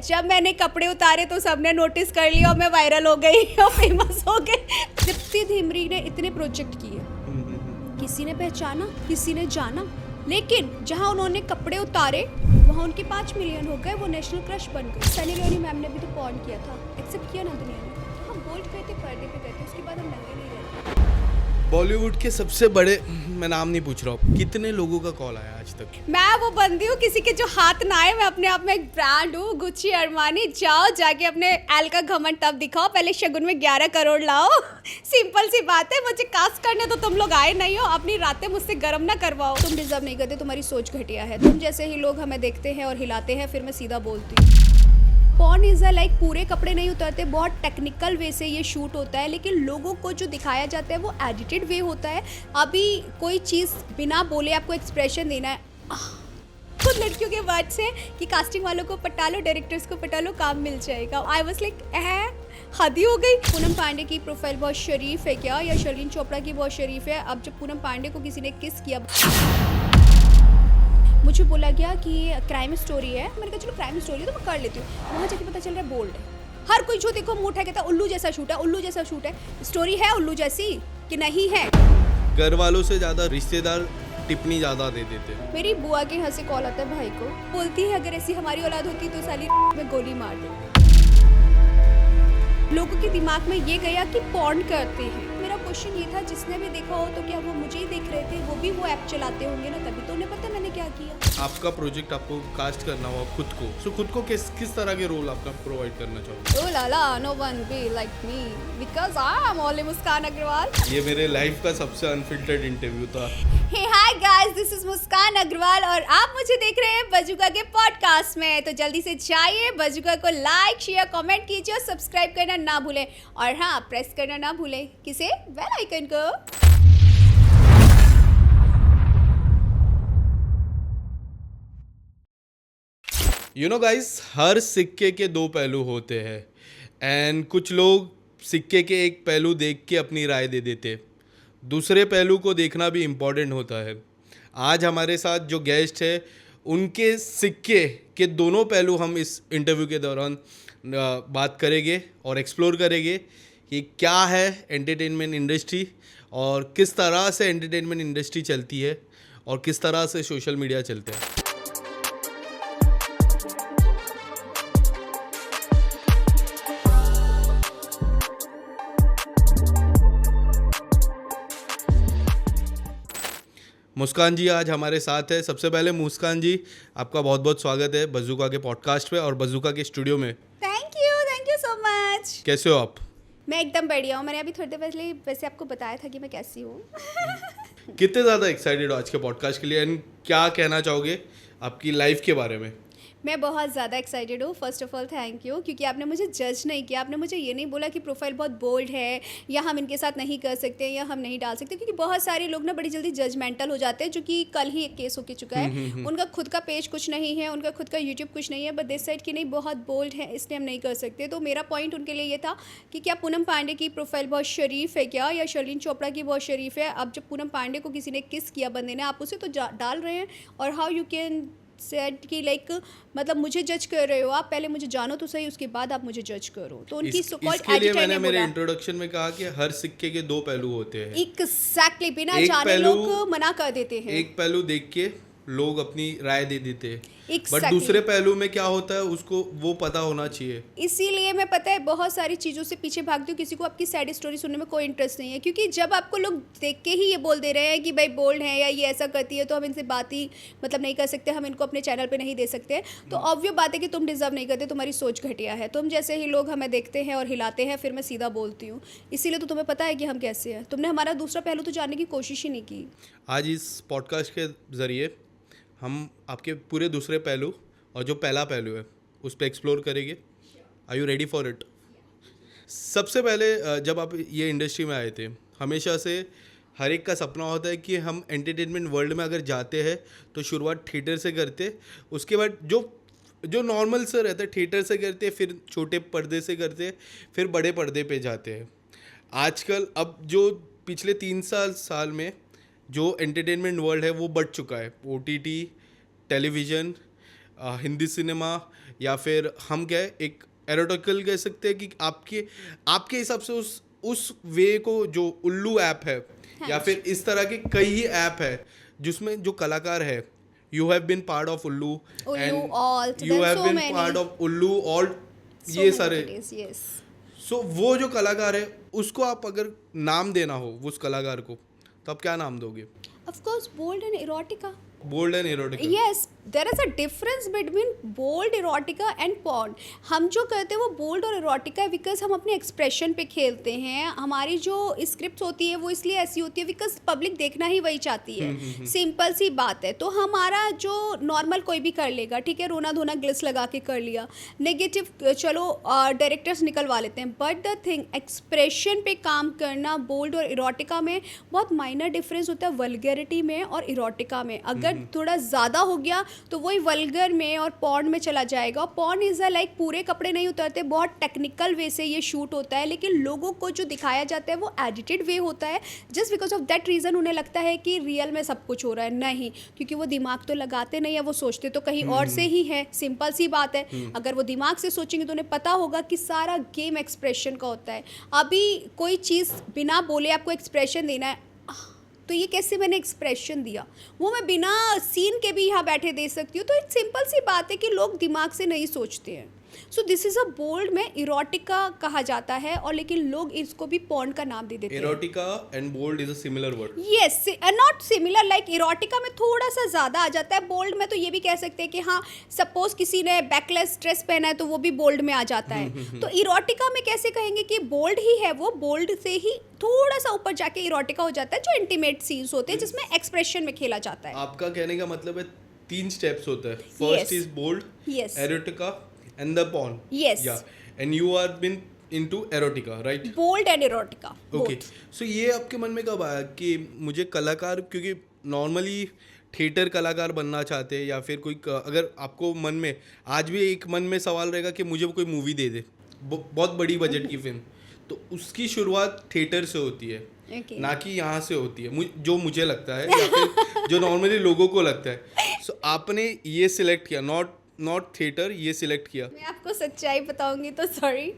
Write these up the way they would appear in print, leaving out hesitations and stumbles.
जब मैंने कपड़े उतारे तो सबने नोटिस कर लिया और मैं वायरल हो गई और फेमस हो गई। दीप्ति धीमरी ने इतने प्रोजेक्ट किए, किसी ने पहचाना, किसी ने जाना, लेकिन जहां उन्होंने कपड़े उतारे वहां उनके 5 मिलियन हो गए, वो नेशनल क्रश बन गए। सनी लियोनी मैम ने भी तो पॉर्न किया था, एक्सेप्ट किया ना दुनिया ने। हम बोल्ड करते, पर्दे पे करते, उसके बाद हम नंगे नहीं रहते। बॉलीवुड के सबसे बड़े, मैं नाम नहीं पूछ रहा हूँ, कितने लोगों का कॉल आया आज तक? मैं वो बंदी हूँ किसी के जो हाथ ना आए। मैं अपने आप में एक ब्रांड हूँ, गुच्ची, अरमानी। जाओ जाके अपने एल का घमंड तब दिखाओ, पहले शगुन में 11 करोड़ लाओ। सिंपल सी बात है। मुझे कास्ट करने तो तुम लोग आए नहीं हो, अपनी रातें मुझसे गर्म ना करवाओ। तुम डिजर्व नहीं करते, तुम्हारी सोच घटिया है। तुम जैसे ही लोग हमें देखते हैं और हिलाते हैं, फिर मैं सीधा बोलती हूँ। पॉर्न इज़ अ लाइक पूरे कपड़े नहीं उतरते, बहुत टेक्निकल वे से ये शूट होता है, लेकिन लोगों को जो दिखाया जाता है वो एडिटेड वे होता है। अभी कोई चीज़ बिना बोले आपको एक्सप्रेशन देना है। खुद लड़कियों के वर्ड से कि कास्टिंग वालों को पटा लो, डायरेक्टर्स को पटा लो, काम मिल जाएगा। आई वाज लाइक हद ही हो गई। पूनम पांडे की प्रोफाइल बहुत शरीफ है क्या, या शर्लिन चोपड़ा की बहुत शरीफ है? अब जब पूनम पांडे को किसी ने किस किया, मुझे बोला गया कि क्राइम स्टोरी है। मैंने कहा चलो क्राइम स्टोरी है तो मैं कर लेती हूँ। वहाँ जाके पता चल रहा है बोल्ड है। हर कोई जो देखो मुंह उठा कहता है उल्लू जैसा शूट है, उल्लू जैसा शूट है। स्टोरी है उल्लू जैसी कि नहीं है? घर वालों से ज्यादा रिश्तेदार टिप्पणी ज्यादा दे देते हैं। मेरी बुआ के यहाँ से कॉल आता है भाई को, बोलती है अगर ऐसी हमारी औलाद होती तो साली में गोली मार दे। लोगों के दिमाग में ये गया कि पॉर्न करते हैं। मेरा क्वेश्चन ये था, जिसने भी देखा हो तो क्या वो मुझे ही देख रहे थे? वो भी वो ऐप चलाते होंगे ना, तभी तो उन्हें पता मैंने क्या किया। आपका प्रोजेक्ट आपको कास्ट करना हो खुद को, सो खुद को किस तरह के रोल आपका प्रोवाइड करना चाहोगे? Ooh la la, no one be like me because I am only Muskan Agarwal. ये मेरे लाइफ का सबसे अनफिल्टर्ड इंटरव्यू था। Hey hi guys, this is Muskan Agarwal और आप मुझे देख रहे हैं बजुका के पॉडकास्ट में। तो जल्दी से जाइए, बजुका को लाइक, शेयर, कमेंट कीजिए और सब्सक्राइब करना ना भूलें। और हाँ, प्रेस करना ना भूलें किसे? बेल आइकन को। यू नो गाइस, हर सिक्के के 2 पहलू होते हैं एंड कुछ लोग सिक्के के एक पहलू देख के अपनी राय दे देते, दूसरे पहलू को देखना भी इम्पॉर्टेंट होता है। आज हमारे साथ जो गेस्ट है, उनके सिक्के के दोनों पहलू हम इस इंटरव्यू के दौरान बात करेंगे और एक्सप्लोर करेंगे कि क्या है एंटरटेनमेंट इंडस्ट्री और किस तरह से एंटरटेनमेंट इंडस्ट्री चलती है और किस तरह से सोशल मीडिया चलते हैं। मुस्कान जी आज हमारे साथ है। सबसे पहले मुस्कान जी, आपका बहुत बहुत स्वागत है बजुका के पॉडकास्ट पे और बजुका के स्टूडियो में। Thank you so much. कैसे हो आप? मैं एकदम बढ़िया हूँ। मैंने अभी थोड़ी देर पहले वैसे आपको बताया था कि मैं कैसी हूँ। कितने ज़्यादा एक्साइटेड हो आज के पॉडकास्ट के लिए एंड क्या कहना चाहोगे आपकी लाइफ के बारे में? मैं बहुत ज़्यादा एक्साइटेड हूँ। First of all thank you, क्योंकि आपने मुझे जज नहीं किया। आपने मुझे ये नहीं बोला कि प्रोफाइल बहुत बोल्ड है या हम इनके साथ नहीं कर सकते या हम नहीं डाल सकते, क्योंकि बहुत सारे लोग ना बड़ी जल्दी जजमेंटल हो जाते हैं, जो कि कल ही एक केस होके चुका है। उनका खुद का पेज कुछ नहीं है, उनका खुद का यूट्यूब कुछ नहीं है, बट दिस साइड की नहीं बहुत बोल्ड है, इसलिए हम नहीं कर सकते। तो मेरा पॉइंट उनके लिए ये था कि क्या पूनम पांडे की प्रोफाइल बहुत शरीफ है क्या, या शर्लिन चोपड़ा की बहुत शरीफ है? अब जब पूनम पांडे को किसी ने किस किया बंदे ने, आप उसे तो डाल रहे हैं। और हाउ यू कैन सेड कि लाइक मतलब मुझे जज कर रहे हो आप? पहले मुझे जानो तो सही, उसके बाद आप मुझे जज करो। तो उनकी इसके लिए मैंने मेरे इंट्रोडक्शन में कहा कि हर सिक्के के 2 पहलू होते हैं। एग्जैक्टली, बिना जाने लोग मना कर देते हैं। एक पहलू देख के लोग अपनी राय दे देते हैं, Exactly. बट दूसरे पहलू में क्या होता है उसको वो पता होना चाहिए। इसीलिए मैं पता है बहुत सारी चीज़ों से पीछे भागती हूँ। किसी को आपकी सैड स्टोरी सुनने में कोई इंटरेस्ट नहीं है, क्योंकि जब आपको लोग देख के ही ये बोल दे रहे हैं कि भाई बोल्ड है या ये ऐसा करती है, तो हम इनसे बात ही मतलब नहीं कर सकते, हम इनको अपने चैनल पे नहीं दे सकते। तो ऑब्वियस बात है कि तुम डिजर्व नहीं करते, तुम्हारी सोच घटिया है। तुम जैसे ही लोग हमें देखते हैं और हिलाते हैं, फिर मैं सीधा बोलती हूँ। इसीलिए तो तुम्हें पता है कि हम कैसे हैं। तुमने हमारा दूसरा पहलू तो जानने की कोशिश ही नहीं की। आज इस पॉडकास्ट के ज़रिए हम आपके पूरे दूसरे पहलू और जो पहला पहलू है उस पर एक्सप्लोर करेंगे। Are you ready for it? सबसे पहले जब आप ये इंडस्ट्री में आए थे, हमेशा से हर एक का सपना होता है कि हम एंटरटेनमेंट वर्ल्ड में अगर जाते हैं तो शुरुआत थिएटर से करते, उसके बाद जो नॉर्मल से रहता है थिएटर से करते, फिर छोटे पर्दे से करते, फिर बड़े पर्दे पे जाते हैं। आजकल अब जो पिछले 3 साल में जो एंटरटेनमेंट वर्ल्ड है वो बढ़ चुका है। OTT, टेलीविज़न, हिंदी सिनेमा, या फिर हम क्या है एक एरोटिकल कह सकते हैं कि आपके हिसाब से उस वे को जो उल्लू ऐप है या फिर इस तरह के कई ही ऐप है जिसमें जो कलाकार है you have been part of Ullu and Alt, you there's have so been many. Part of Ullu all So ये many सारे cities, yes. सो वो जो कलाकार है उसको आप अगर नाम देना हो उस कलाकार को तो आप क्या नाम दोगे? Of course, bold and erotica. Bold and erotical. Yes, there is a difference between bold erotica and porn. हम जो करते हैं वो bold और erotica है बिकॉज हम अपने एक्सप्रेशन पे खेलते हैं. हमारी जो स्क्रिप्ट होती है वो इसलिए ऐसी होती है बिकॉज पब्लिक देखना ही वही चाहती है. सिंपल सी बात है. तो हमारा जो नॉर्मल कोई भी कर लेगा, ठीक है, रोना धोना ग्लिस लगा के कर लिया. नेगेटिव चलो डायरेक्टर्स निकलवा लेते हैं, बट द थिंग एक्सप्रेशन पे काम करना बोल्ड और इरोटिका में बहुत माइनर डिफरेंस होता है वल्गैरिटी में और इरोटिका में. अगर थोड़ा ज़्यादा हो गया तो वही वल्गर में और पॉर्न में चला जाएगा. पॉर्न इज़ अ लाइक पूरे कपड़े नहीं उतरते, बहुत टेक्निकल वे से ये शूट होता है, लेकिन लोगों को जो दिखाया जाता है वो एडिटेड वे होता है. Just because of that reason उन्हें लगता है कि रियल में सब कुछ हो रहा है. नहीं, क्योंकि वो दिमाग तो लगाते नहीं है, वो सोचते तो कहीं और से ही है. सिंपल सी बात है. अगर वो दिमाग से सोचेंगे तो उन्हें पता होगा कि सारा गेम एक्सप्रेशन का होता है. अभी कोई चीज़ बिना बोले आपको एक्सप्रेशन देना है, तो ये कैसे मैंने एक्सप्रेशन दिया, वो मैं बिना सीन के भी यहाँ बैठे दे सकती हूँ. तो एक सिंपल सी बात है कि लोग दिमाग से नहीं सोचते हैं. So this is a bold में इरोटिका कहा जाता है, और लेकिन लोग इसको भी पॉर्न का नाम दे देते हैं. Erotica and bold is a similar word. Yes, not similar, like erotica में थोड़ा सा ज़्यादा आ जाता है. बोल्ड में तो ये भी कह सकते हैं कि हाँ, सपोज किसी ने बैकलेस ड्रेस पहना है तो वो भी बोल्ड में आ जाता है. तो इरोटिका में कैसे कहेंगे कि बोल्ड ही है, वो बोल्ड से ही थोड़ा सा ऊपर जाके इरोटिका हो जाता है, जो इंटीमेट सीन्स होते हैं जिसमें एक्सप्रेशन में खेला जाता है. आपका कहने का मतलब है 3 स्टेप्स होता है. First is bold, Yes. Erotica and the porn. Yes. Yeah. And you are been into erotica, right? Bold and erotica. Okay. So ये आपके मन में कब आया कि मुझे कलाकार, क्योंकि नॉर्मली थिएटर कलाकार बनना चाहते हैं या फिर कोई अगर आपको मन में आज भी एक मन में सवाल रहेगा कि मुझे कोई मूवी दे दे, बहुत बड़ी बजट की फिल्म, तो उसकी शुरुआत थिएटर से होती है. Okay. ना कि यहाँ से होती है, जो मुझे लगता है या फिर जो नॉर्मली लोगों को लगता है. सो आपने ये सिलेक्ट किया, नॉट थिएटर, ये सिलेक्ट किया. मैं आपको सच्चाई बताऊंगी तो सॉरी,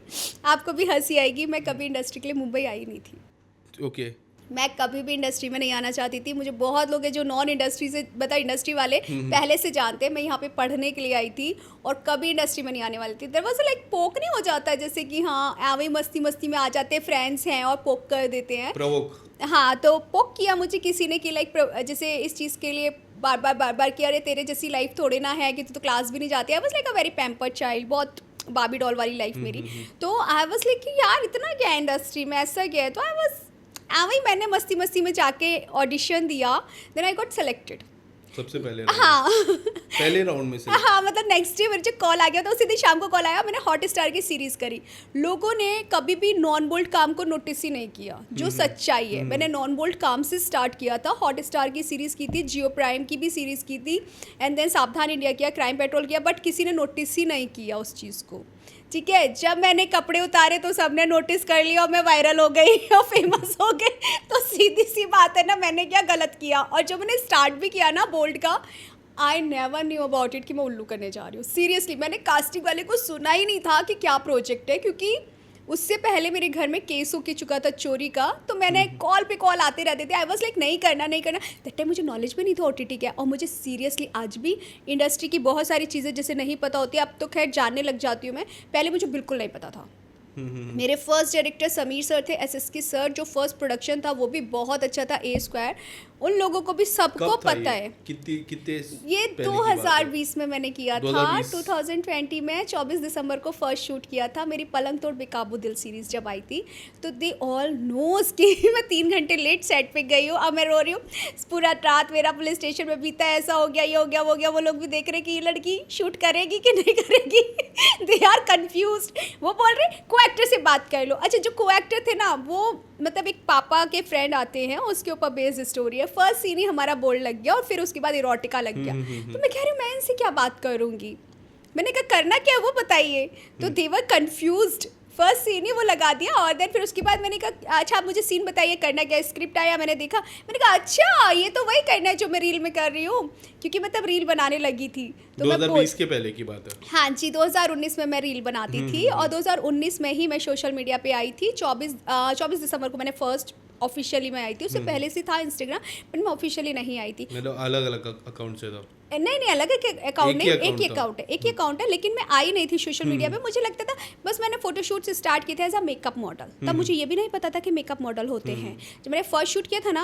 आपको भी हंसी आएगी, मैं कभी इंडस्ट्री के लिए मुंबई आई नहीं थी. ओके. मैं कभी भी इंडस्ट्री में नहीं आना चाहती थी. मुझे बहुत लोग हैं जो नॉन इंडस्ट्री से, मतलब इंडस्ट्री वाले पहले से जानते हैं. मैं यहाँ पे पढ़ने के लिए आई थी और कभी इंडस्ट्री में नहीं आने वाली थी. देयर वाज लाइक पोक नहीं हो जाता है, जैसे कि हाँ आवे मस्ती मस्ती में आ जाते हैं, फ्रेंड्स हैं और पोक कर देते हैं. प्रोवोक. हाँ, तो पोक किया मुझे किसी ने कि लाइक जैसे इस चीज़ के लिए बार बार किया, अरे तेरे जैसी लाइफ थोड़े ना है कि तू तो क्लास भी नहीं जाती. आई was like a very pampered child, बहुत बाबी डॉल वाली लाइफ मेरी. तो आई वाज लाइक कि यार इतना क्या इंडस्ट्री में, ऐसा क्या है. तो आई वाज वही मैंने मस्ती मस्ती में जाके ऑडिशन दिया. देन आई गॉट सेलेक्टेड सबसे पहले. हाँ पहले राउंड में से. हाँ, मतलब नेक्स्ट डे मेरे जो कॉल आ गया, तो उसी दिन शाम को कॉल आया. मैंने हॉट स्टार की सीरीज़ करी. लोगों ने कभी भी नॉन बोल्ड काम को नोटिस ही नहीं किया, जो सच्चाई है. मैंने नॉन बोल्ड काम से स्टार्ट किया था. हॉट स्टार की सीरीज़ की थी, जियो प्राइम की भी सीरीज़ की थी, एंड देन सावधान इंडिया किया, क्राइम पेट्रोल किया, बट किसी ने नोटिस ही नहीं किया उस चीज़ को. ठीक है, जब मैंने कपड़े उतारे तो सबने नोटिस कर लिया और मैं वायरल हो गई और फेमस हो गई. तो सीधी सी बात है ना, मैंने क्या गलत किया. और जब मैंने स्टार्ट भी किया ना बोल्ड का, I never knew about it कि मैं उल्लू करने जा रही हूँ. सीरियसली मैंने कास्टिंग वाले को सुना ही नहीं था कि क्या प्रोजेक्ट है, क्योंकि उससे पहले मेरे घर में केस हो चुका था चोरी का. तो मैंने कॉल पे कॉल आते रहते थे. आई वाज लाइक नहीं करना. दैट टाइम मुझे नॉलेज भी नहीं था OTT क्या. और मुझे सीरियसली आज भी इंडस्ट्री की बहुत सारी चीज़ें जैसे नहीं पता होती, अब तो खैर जानने लग जाती हूँ मैं. पहले मुझे बिल्कुल नहीं पता था. मेरे फर्स्ट डायरेक्टर समीर सर थे, SSK सर. जो फर्स्ट प्रोडक्शन था वो भी बहुत अच्छा था, A2. उन लोगों को भी सबको पता है. कितने ये 2020 में मैंने किया था. 2020 2020 में 24 दिसंबर को फर्स्ट शूट किया था. मेरी पलंग तोड़ बेकाबू दिल सीरीज जब आई थी, तो दे ऑल नोज कि मैं 3 घंटे लेट सेट पे गई हूँ. अब मैं रो रही हूँ. पूरा रात मेरा पुलिस स्टेशन में बीता है, ऐसा हो गया, ये हो गया, वो हो गया. वो लोग भी देख रहे कि ये लड़की शूट करेगी कि नहीं करेगी. They are confuse. वो बोल रहे को एक्टर से बात कर लो. अच्छा, जो को एक्टर थे ना, वो मतलब एक पापा के फ्रेंड आते हैं, उसके ऊपर बेस्ड स्टोरी है. फर्स्ट सीन ही हमारा बोल्ड लग गया और फिर उसके बाद इरोटिका लग गया. तो मैं कह रही हूँ मैं इनसे क्या बात करूँगी. मैंने कहा करना क्या है वो बताइए. तो दे वर कन्फ्यूज्ड फर्स्ट सीन ही वो लगा दिया और देन फिर उसके बाद मैंने कहा अच्छा आप मुझे सीन बताइए करना क्या है। स्क्रिप्ट आया, मैंने देखा, मैंने कहा अच्छा ये तो वही करना है जो मैं रील में कर रही हूँ, क्योंकि मैं तब रील बनाने लगी थी। तो 2020 के पहले की बात है। हाँ जी, 2019 में मैं रील बनाती थी और 2019 में ही मैं सोशल मीडिया पे आई थी। 24 दिसंबर को मैंने फर्स्ट ऑफिशियली मैं आई थी। उससे पहले से था इंस्टाग्राम, बट मैं ऑफिशियली नहीं आई थी। मतलब अलग अलग अकाउंट से था? नहीं अलग अकाउंट नहीं, एक ही था। अकाउंट है, लेकिन मैं आई नहीं थी सोशल मीडिया पे। मुझे लगता था बस मैंने फोटोशूट से स्टार्ट किया था एज अ मेकअप मॉडल। तब मुझे ये भी नहीं पता था कि मेकअप मॉडल होते हैं। जब मैंने फर्स्ट शूट किया था ना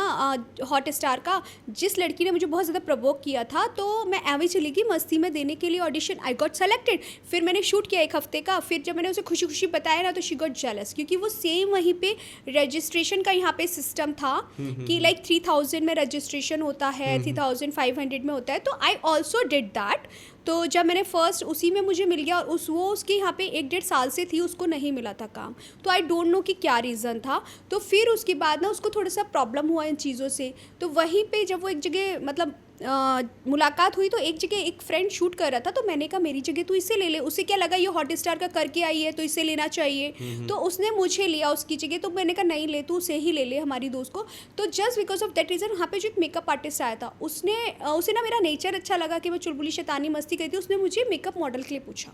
हॉट स्टार का, जिस लड़की ने मुझे बहुत ज़्यादा प्रवोक किया था, तो मैं एवं चली गई मस्ती में देने के लिए ऑडिशन। I got selected. फिर मैंने शूट किया 1 हफ्ते का। फिर जब मैंने उसे खुशी खुशी बताया ना, तो शी गॉट जेलस, क्योंकि वो सेम वहीं पे रजिस्ट्रेशन का यहाँ पे सिस्टम था कि लाइक 3000 में रजिस्ट्रेशन होता है, 3500 में होता है। तो आई ऑल्सो डिड दैट। तो जब मैंने फर्स्ट उसी में मुझे मिल गया, और वो उसके यहाँ पे 1-1.5 साल से थी, उसको नहीं मिला था काम। तो आई डोंट नो कि क्या रीज़न था। तो फिर उसके बाद ना उसको थोड़ा सा प्रॉब्लम हुआ इन चीज़ों से। तो वहीं पे जब वो एक जगह मतलब मुलाकात हुई, तो एक जगह एक फ्रेंड शूट कर रहा था, तो मैंने कहा मेरी जगह तू इसे ले ले। उसे क्या लगा ये हॉट स्टार का करके आई है तो इसे लेना चाहिए, तो उसने मुझे लिया उसकी जगह। तो मैंने कहा नहीं ले, तू उसे ही ले ले, हमारी दोस्त को। तो just because of that reason वहाँ पे जो एक मेकअप आर्टिस्ट आया था, उसे ना मेरा नेचर अच्छा लगा कि मैं चुलबुली शैतानी मस्ती करती हूँ। उसने मुझे मेकअप मॉडल के लिए पूछा।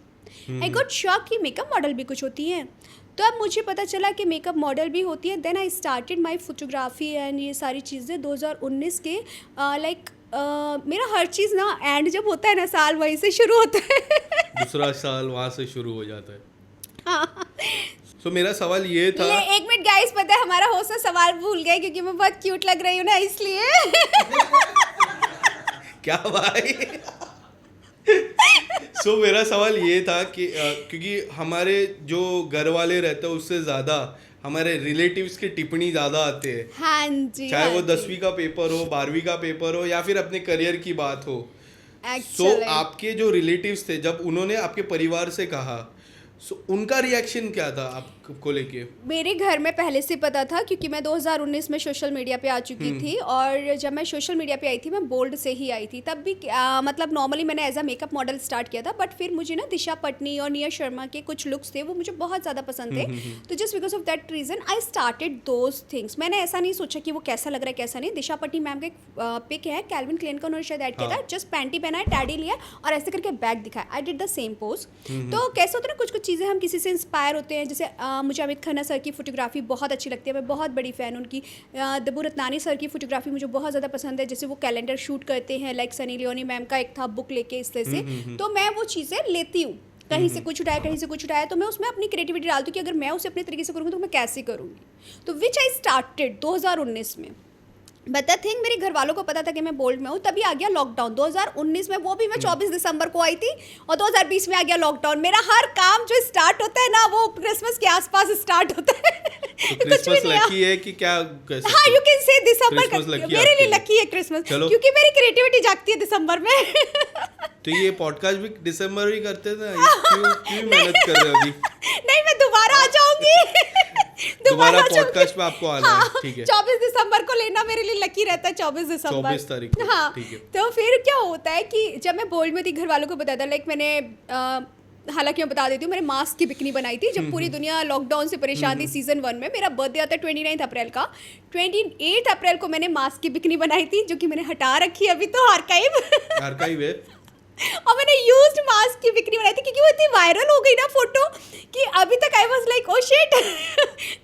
आई गॉट शॉक कि मेकअप मॉडल भी कुछ होती हैं। तो अब मुझे पता चला कि मेकअप मॉडल भी होती है। Then I started my photography and ये सारी चीज़ें 2019 के लाइक मेरा हर चीज़ ना एंड जब होता है ना साल, वहीं से शुरू होता है। दूसरा साल वहाँ से शुरू हो जाता है। हाँ। तो मेरा सवाल ये था। एक मिनट गाइस, पता है हमारा होस्ट ना सवाल भूल गए, क्योंकि मैं बहुत क्यूट लग रही हूँ ना, इसलिए। क्या भाई? सो मेरा सवाल ये था कि क्योंकि हमारे जो घर वाले रहते हैं उससे ज़्यादा हमारे रिलेटिव्स की टिप्पणी ज़्यादा आते हैं। हाँ जी, चाहे हाँ वो जी। 10वीं का पेपर हो, 12वीं का पेपर हो, या फिर अपने करियर की बात हो। सो Excellent. आपके जो रिलेटिव्स थे, जब उन्होंने आपके परिवार से कहा, सो उनका रिएक्शन क्या था आपको लेके? मेरे घर में पहले से पता था, क्योंकि मैं 2019 में सोशल मीडिया पे आ चुकी थी। और जब मैं सोशल मीडिया पे आई थी, मैं बोल्ड से ही आई थी। तब भी मतलब नॉर्मली मैंने as a makeup model start किया था, बट फिर मुझे ना दिशा पटनी और निया शर्मा के कुछ लुक्स थे, वो मुझे बहुत ज़्यादा पसंद थे। तो just because of that reason I started those things. मैंने ऐसा नहीं सोचा कि वो कैसा लग रहा है कैसा नहीं। दिशा पटनी मैम का एक पिक है, कैल्विन क्लेन का, उन्होंने शायद ऐड किया था। जस्ट पैंटी पहना है, टैडी लिया और ऐसे करके बैग दिखाया। I did the same pose. तो कैसे होता है ना, कुछ चीज़ें हम किसी से इंस्पायर होते हैं। जैसे मुझे अमित खन्ना सर की फोटोग्राफी बहुत अच्छी लगती है, मैं बहुत बड़ी फ़ैन उनकी। दब्बू रत्नानी सर की फोटोग्राफी मुझे बहुत ज़्यादा पसंद है। जैसे वो कैलेंडर शूट करते हैं, लाइक सनी लियोनी मैम का एक था बुक लेके इस तरह से। तो मैं वो चीज़ें लेती हूँ, कहीं से कुछ उठाया, कहीं से कुछ उठाया, तो मैं उसमें अपनी क्रिएटिविटी डालती हूँ कि अगर मैं उसे अपने तरीके से करूँगी तो मैं कैसे करूँगी। तो विच आई स्टार्टेड 2019 में। बट द थिंग, मेरे घर वालों को पता था कि मैं बोल्ड में हूँ। तभी आ गया लॉकडाउन 2019 में, वो भी मैं 24 दिसंबर को आई थी। और 2020 में आ गया लॉकडाउन। मेरा हर काम जो स्टार्ट होता है ना, वो क्रिसमस के आसपास स्टार्ट होता है। तो क्रिसमस लकी है कि क्या? कैसे? हाँ, यू कैन से दिसंबर का Christmas lucky मेरे लिए आपके लिए। लकी है क्रिसमस, चलो। क्योंकि मेरी क्रिएटिविटी जागती है दिसंबर में। तो ये पॉडकास्ट भी दिसंबर ही करते थे, ये क्यों मेहनत कर रहे हो अभी? नहीं, मैं दोबारा आ जाऊंगी। दोबारा आ जाऊंगी। पॉडकास्ट पे आपको आना है, ठीक है। 24 दिसंबर को लेना मेरे लिए लकी रहता है, 24 दिसंबर 24 तारीख को, हाँ। ठीक है। तो फिर क्या होता है कि जब मैं बोल्ड में थी, घर वालों को बताया था, लाइक मैंने हालांकि मैं बता देती हूँ, मैंने मास्क की बिकनी बनाई थी जब पूरी दुनिया लॉकडाउन से परेशान थी सीजन 1 में। मेरा बर्थडे आता है 29 अप्रैल का। 28 अप्रैल को मैंने मास्क की बिकनी बनाई थी, जो कि मैंने हटा रखी है अभी तो आर्काइव है। और मैंने यूज्ड मास्क की बिक्री बनाई थी, क्योंकि वो इतनी वायरल हो गई ना फोटो कि अभी तक आई वाज लाइक ओ शिट।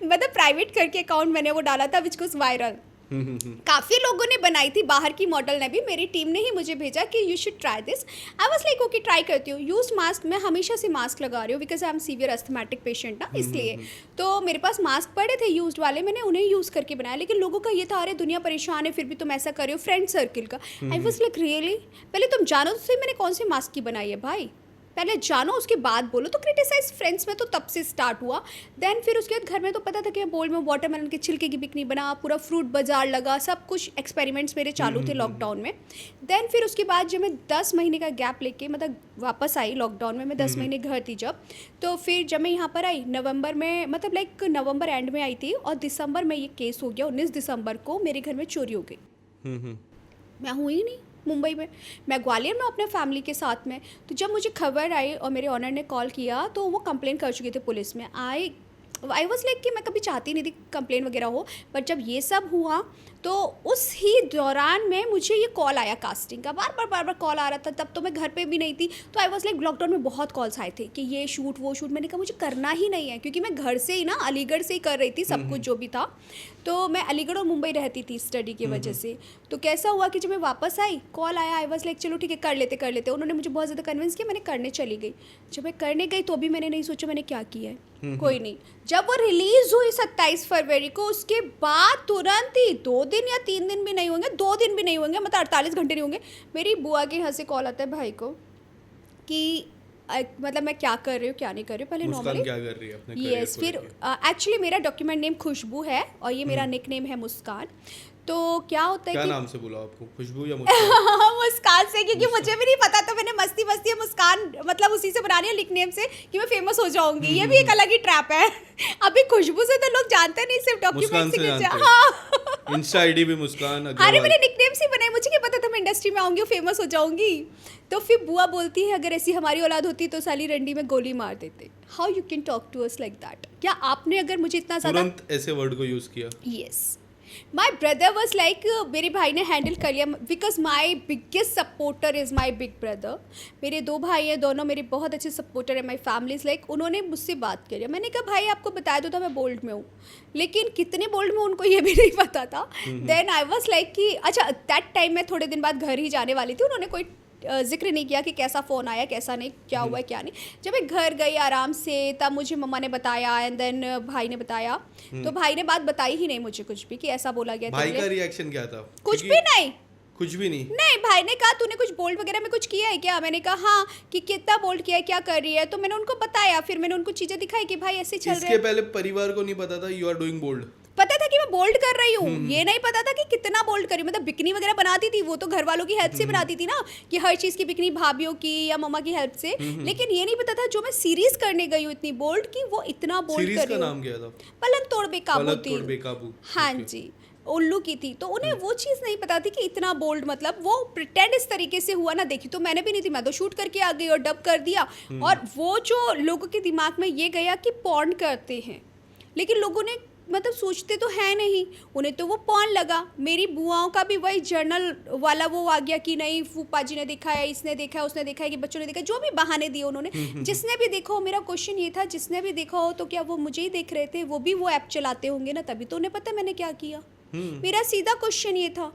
मतलब प्राइवेट करके अकाउंट मैंने वो डाला था, विच वाज वायरल। काफ़ी लोगों ने बनाई थी, बाहर की मॉडल ने भी। मेरी टीम ने ही मुझे भेजा कि you should try this. I was like okay, try करती हूँ। यूज मास्क, मैं हमेशा से मास्क लगा रही हूँ because I M severe asthmatic patient ना, इसलिए। तो मेरे पास मास्क पड़े थे यूज्ड वाले, मैंने उन्हें यूज़ करके बनाया। लेकिन लोगों का ये था, अरे दुनिया परेशान है फिर भी तुम ऐसा कर रहे हो, फ्रेंड सर्किल का। आई वाज लाइक रियली, पहले तुम जानो तो सही मैंने कौन से मास्क की बनाई है भाई, पहले जानो उसके बाद बोलो। तो क्रिटिसाइज फ्रेंड्स में तो तब से स्टार्ट हुआ। देन फिर उसके बाद घर में तो पता था कि मैं बोल में वाटरमेलन के छिलके की बिकनी बना, पूरा फ्रूट बाजार लगा, सब कुछ एक्सपेरिमेंट्स मेरे चालू थे लॉकडाउन में। देन फिर उसके बाद जब मैं 10 महीने का गैप लेके मतलब वापस आई लॉकडाउन में, मैं 10 महीने घर थी जब, तो फिर जब मैं यहाँ पर आई नवंबर में, मतलब लाइक नवंबर एंड में आई थी, और दिसंबर में ये केस हो गया। 19 दिसंबर को मेरे घर में चोरी हो गई। मैं हुई ही नहीं, मुंबई में, मैं ग्वालियर में अपने फैमिली के साथ में। तो जब मुझे खबर आई और मेरे ऑनर ने कॉल किया तो वो कंप्लेन कर चुके थे पुलिस में। आई वॉज लाइक कि मैं कभी चाहती नहीं थी कंप्लेन वगैरह हो, बट जब ये सब हुआ तो उस ही दौरान में मुझे ये कॉल आया कास्टिंग का, बार बार कॉल आ रहा था। तब तो मैं घर पे भी नहीं थी, तो आई वॉज लाइक लॉकडाउन में बहुत कॉल्स आए थे कि ये शूट वो शूट। मैंने कहा मुझे करना ही नहीं है, क्योंकि मैं घर से ही ना अलीगढ़ से ही कर रही थी सब कुछ जो भी था। तो मैं अलीगढ़ और मुंबई रहती थी स्टडी की वजह से। तो कैसा हुआ कि जब मैं वापस आई कॉल आया, आई वॉज लाइक चलो ठीक है कर लेते। उन्होंने मुझे बहुत ज़्यादा कन्विंस किया, मैंने करने चली गई। जब मैं करने गई तो भी मैंने नहीं सोचा मैंने क्या किया है, कोई नहीं। जब वो रिलीज हुई 27 फरवरी को, उसके बाद तुरंत ही 2 दिन या 3 दिन भी नहीं होंगे, 2 दिन भी नहीं होंगे, मतलब 48 घंटे नहीं होंगे, मेरी बुआ के यहाँ से कॉल आता है भाई को कि मतलब मैं क्या कर रही हूँ क्या नहीं कर रही हूँ। पहले नॉर्मली क्या कर रही है अपने यस, फिर एक्चुअली मेरा डॉक्यूमेंट नेम खुशबू है और ये मेरा निक नेम है मुस्कान। तो क्या होता है क्या कि नाम से बोला आपको, खुशबू या मुस्कान? मुस्कान से, क्योंकि मुझे भी नहीं पता था, मैंने मस्ती मुस्कान मतलब उसी से बना लिया निक नेम से कि मैं फेमस हो जाऊंगी। ये भी एक अलग ही ट्रैप है। अभी खुशबू से तो लोग जानते नहीं, सिर्फ डॉक्यूमेंट से। हाँ, इंस्टा आईडी भी मुस्कान अरे मैंने निक नेम से बनाई, मुझे क्या पता था मैं इंडस्ट्री में आऊंगी और फेमस हो जाऊंगी। तो फिर बुआ बोलती है अगर ऐसी हमारी औलाद होती तो साली रंडी में गोली मार देते। How you can talk to us like that? क्या आपने अगर मुझे इतना ज़्यादा तुरंत ऐसे वर्ड को यूज किया? Yes, my brother was like, मेरे भाई ने हैंडल कर लिया, because my biggest supporter is my big brother. मेरे 2 भाई हैं, दोनों मेरे बहुत अच्छे सपोर्टर है। माई फैमिली इज़ लाइक, उन्होंने मुझसे बात करी। मैंने कहा भाई आपको बताया तो था मैं बोल्ड में हूँ, लेकिन कितने बोल्ड में उनको ये भी नहीं पता था। देन आई वॉज लाइक कि अच्छा, दैट टाइम मैं थोड़े दिन बाद घर ही जाने वाली थी। उन्होंने कोई जिक्र नहीं किया कि कैसा फ़ोन आया कैसा नहीं, क्या हुआ क्या नहीं। जब मैं घर गई आराम से, तब मुझे मम्मा ने बताया एंड देन भाई ने बताया। तो भाई ने बात बताई ही नहीं मुझे कुछ भी कि ऐसा बोला गया। भाई का रिएक्शन क्या था? कुछ भी नहीं, कुछ भी नहीं। भाई ने कहा तूने कुछ बोल्ड वगैरह में कुछ किया है क्या? मैंने कहा हाँ, कि कितना बोल्ड किया है, क्या कर रही है। तो मैंने उनको बताया, फिर मैंने उनको चीज़ें दिखाई कि भाई ऐसे चल रहा है। इसके पहले परिवार को नहीं पता था यू आर डूइंग बोल्ड? पता था कि मैं बोल्ड कर रही हूँ, ये नहीं पता था कि कितना बोल्ड कर रही हूँ। मतलब बिकनी वगैरह बनाती थी, वो तो घर वालों की हेल्प से बनाती थी ना, कि हर चीज़ की बिकनी भाभीियों की या मम्मा की हेल्प से। लेकिन ये नहीं पता था जो मैं सीरीज करने गई हूँ इतनी बोल्ड की, वो इतना बोल्ड कर रही हूँ। नाम क्या था? पलंग तोड़ बेकाबू थी। बेकाबू, हाँ जी, उल्लू की थी। तो उन्हें वो चीज़ नहीं पता थी कि इतना बोल्ड, मतलब वो प्रिटेंड इस तरीके से हुआ ना। देखी तो मैंने भी नहीं थी, मैं तो शूट करके आ गई और डब कर दिया। और वो जो लोगों के दिमाग में ये गया कि पॉर्न करते हैं, लेकिन लोगों ने मतलब सोचते तो है नहीं, उन्हें तो वो पॉर्न लगा। मेरी बुआओं का भी वही जर्नल वाला वो आ गया कि नहीं फूफा जी ने देखा है, इसने देखा है, उसने देखा है, कि बच्चों ने देखा है, जो भी बहाने दिए उन्होंने। जिसने भी देखा हो, मेरा क्वेश्चन ये था, जिसने भी देखा हो तो क्या वो मुझे ही देख रहे थे? वो भी वो ऐप चलाते होंगे ना, तभी तो उन्हें पता मैंने क्या किया। मेरा सीधा क्वेश्चन ये था,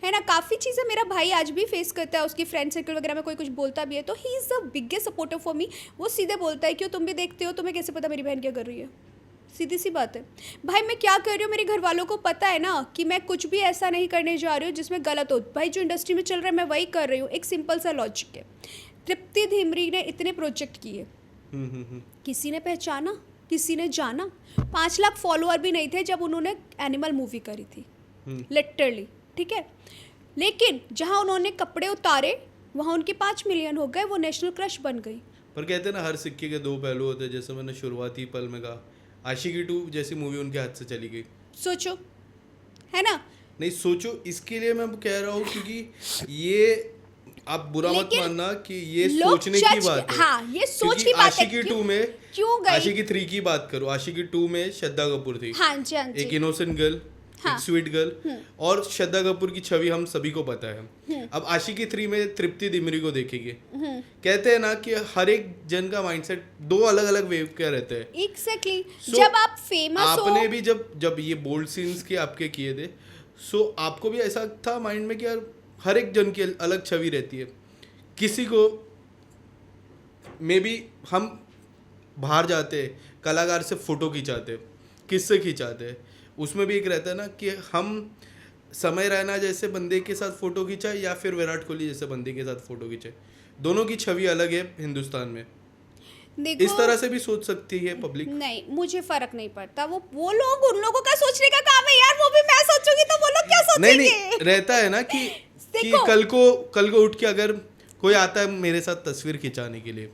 है ना। काफ़ी चीज़ें मेरा भाई आज भी फेस करता है, उसकी फ्रेंड सर्कल वगैरह में कोई कुछ बोलता भी है तो he is the biggest supporter for me. वो सीधे बोलता है क्यों तुम भी देखते हो, तुम्हें कैसे पता मेरी बहन क्या कर रही है? सीधी सी बात है भाई, मैं क्या कर रही हूँ मेरे घर वालों को पता है ना, कि मैं कुछ भी ऐसा नहीं करने जा रही हूँ जिसमें गलत हो। भाई जो इंडस्ट्री में चल रहा है मैं वही कर रही हूँ। एक सिंपल सा लॉजिक है, तृप्ति धिमरी ने इतने प्रोजेक्ट किए, किसी ने पहचाना, किसी ने जाना। 5 लाख फॉलोअर भी नहीं थे जब उन्होंने एनिमल मूवी करी थी, लिटरली, ठीक है। लेकिन जहाँ उन्होंने कपड़े उतारे वहाँ उनके 5 मिलियन हो गए, वो नेशनल क्रश बन गई। पर कहते हैं ना हर सिक्के के 2 पहलू होते हैं। जैसे मैंने शुरुआती पल में कहा, आशिकी 2 जैसी मूवी उनके हाथ से चली गई। सोचो, है ना। नहीं सोचो, इसके लिए मैं कह रहा हूँ क्योंकि ये आप बुरा मत मानना कि ये सोचने की बात है। हाँ, ये सोच की बात है। आशिकी 2 में क्यों गई? आशिकी 3 की बात करो, आशिकी 2 में श्रद्धा कपूर थी। हाँ जी, हाँ जी। एक इनोसेंट गर्ल, एक स्वीट गर्ल, और श्रद्धा कपूर की छवि हम सभी को पता है। अब आशिकी 3 में तृप्ति डिमरी को देखेंगे, कहते हैं ना कि हर एक जन का माइंडसेट 2 अलग अलग वेव का रहता है। एग्जैक्टली। जब आप फेमस हो, आपने भी जब ये बोल्ड सीन्स के आपके किए थे, सो आपको भी ऐसा था माइंड में कि यार हर एक जन की अलग छवि रहती है। किसी को मे बी हम बाहर जाते कलाकार से फोटो खिंचाते, किससे खिंचाते, उसमें भी एक रहता है ना कि हम समय रैना जैसे बंदे के साथ फोटो खिंचाए या फिर विराट कोहली जैसे बंदे के साथ फोटो खिंचाए। दोनों की छवि अलग है हिंदुस्तान में। देखो, इस तरह से भी सोच सकती है पब्लिक। नहीं, मुझे फर्क नहीं पड़ता। वो लोग, उन लोगों का सोचने का काम है यार। वो भी मैं सोचूंगी तो वो लोग क्या सोचेंगे? नहीं रहता है ना कि कल को उठ के अगर कोई आता है मेरे साथ तस्वीर खिंचाने के लिए,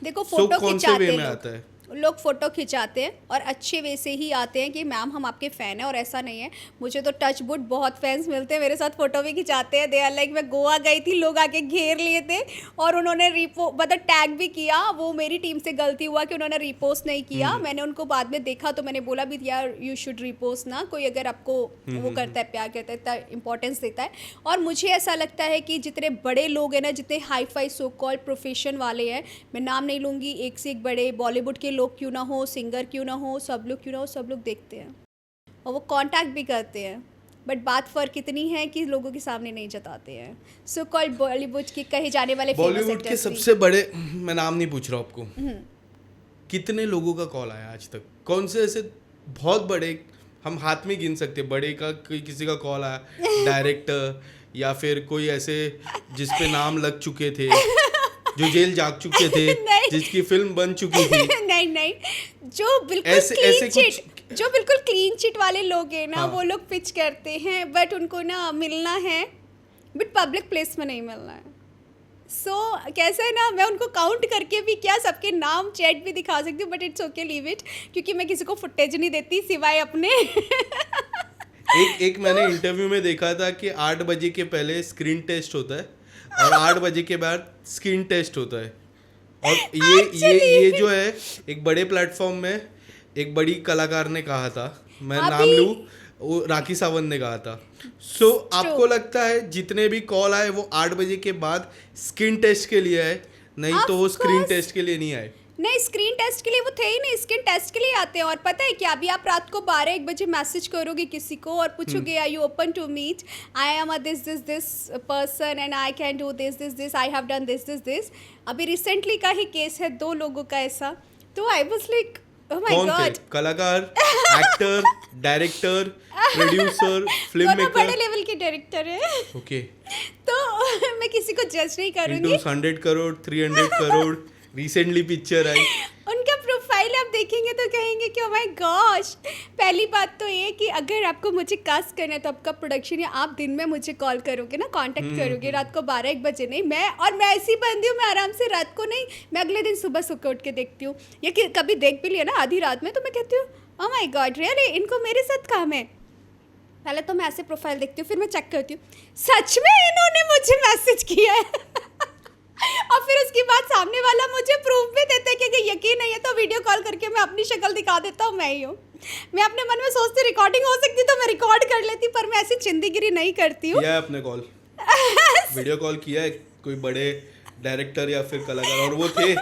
देखो फोटो कौन से वे में आता है? लोग फ़ोटो खिंचाते हैं और अच्छे वे से ही आते हैं कि मैम हम आपके फ़ैन हैं, और ऐसा नहीं है। मुझे तो टच वुड बहुत फैंस मिलते हैं, मेरे साथ फ़ोटो भी खिंचाते हैं। दे आर लाइक, मैं गोवा गई थी, लोग आके घेर लिए थे और उन्होंने मतलब टैग भी किया। वो मेरी टीम से गलती हुआ कि उन्होंने रीपोस्ट नहीं किया। मैंने उनको बाद में देखा तो मैंने बोला भी यार यू शुड रीपोस्ट ना, कोई अगर आपको वो करता है, प्यार करता है, इतना इंपॉर्टेंस देता है। और मुझे ऐसा लगता है कि जितने बड़े लोग हैं ना, जितने hi fi so called profession वाले हैं, मैं नाम नहीं लूँगी, एक से एक बड़े बॉलीवुड के लोग क्यों ना हो, सिंगर क्यों ना हो, सब लोग क्यों ना हो, सब लोग देखते हैं और वो कांटेक्ट भी करते हैं। बट बात फ़र्क इतनी है कि लोगों के सामने नहीं जताते हैं। सो कॉल्ड बॉलीवुड के कहे जाने वाले बॉलीवुड के सबसे बड़े, मैं नाम नहीं पूछ रहा आपको, कितने लोगों का कॉल आया आज तक? कौन से ऐसे बहुत बड़े, हम हाथ में गिन सकते, बड़े का किसी का कॉल आया, डायरेक्टर या फिर कोई ऐसे जिस पे नाम लग चुके थे, जो जेल जाग चुके थे, जिसकी फिल्म बन चुकी थी? नहीं, जो बिल्कुल ऐसे चिट, जो बिल्कुल क्लीन चिट वाले लोग हैं ना, वो लोग पिच करते हैं, बट उनको ना मिलना है, बट पब्लिक प्लेस में नहीं मिलना है। कैसा है ना, मैं उनको काउंट करके भी क्या सबके नाम चैट भी दिखा सकती हूँ, but it's okay, leave it, क्योंकि मैं किसी को फुटेज नहीं देती सिवाय अपने। एक मैंने इंटरव्यू में देखा था कि 8 बजे के पहले स्क्रीन टेस्ट होता है और 8 बजे के बाद स्क्रीन टेस्ट होता है। और ये जो है एक बड़े प्लेटफॉर्म में एक बड़ी कलाकार ने कहा था, मैं नाम लूँ, वो राखी सावंत ने कहा था। आपको लगता है जितने भी कॉल आए वो 8 बजे के बाद स्क्रीन टेस्ट के लिए आए, नहीं तो वो स्क्रीन टेस्ट के लिए नहीं आए? नहीं, स्क्रीन टेस्ट के लिए वो थे ही नहीं, स्क्रीन टेस्ट के लिए आते हैं। और पता है क्या, अभी आप रात को 12-1 बजे मैसेज करोगे किसी को और पूछोगे are you open to meet, I am a this person and I can do this, I have done this. अभी रिसेंटली का ही केस है 2 लोगों का ऐसा, तो I was like oh my god. कलाकार, actor, director, producer, film maker, बड़े लेवल के डायरेक्टर है। ओके। तो मैं किसी को जज नहीं करूंगी। 100 करोड़, 300 करोड़ रिसेंटली पिक्चर आई, उनका प्रोफाइल आप देखेंगे तो कहेंगे कि ओह माय गॉश। पहली बात तो ये कि अगर आपको मुझे कास्ट करना है तो आपका प्रोडक्शन, या आप दिन में मुझे कॉल करोगे ना, कांटेक्ट करोगे, रात को 12-1 बजे नहीं। मैं ऐसी बंदी हूँ, मैं आराम से रात को नहीं, मैं अगले दिन सुबह उठ के देखती हूँ, या कि कभी देख भी लिया ना आधी रात में, तो मैं कहती हूँ ओह माय गॉड रियली, इनको मेरे साथ काम है। पहले तो मैं ऐसे प्रोफाइल देखती हूँ, फिर मैं चेक करती हूँ सच में इन्होंने मुझे मैसेज किया है। और फिर उसके बाद सामने वाला मुझे प्रूफ भी देता है कि अगर यकीन नहीं है तो वीडियो कॉल करके मैं अपनी शक्ल दिखा देता हूँ, मैं ही हूँ। मैं अपने मन में सोचती रिकॉर्डिंग हो सकती तो मैं रिकॉर्ड कर लेती, पर मैं ऐसी चिंदीगिरी नहीं करती हूँ। किया है अपने कॉल, वीडियो कॉल किया है कोई बड़े डायरेक्टर या फिर कलाकार, और वो थे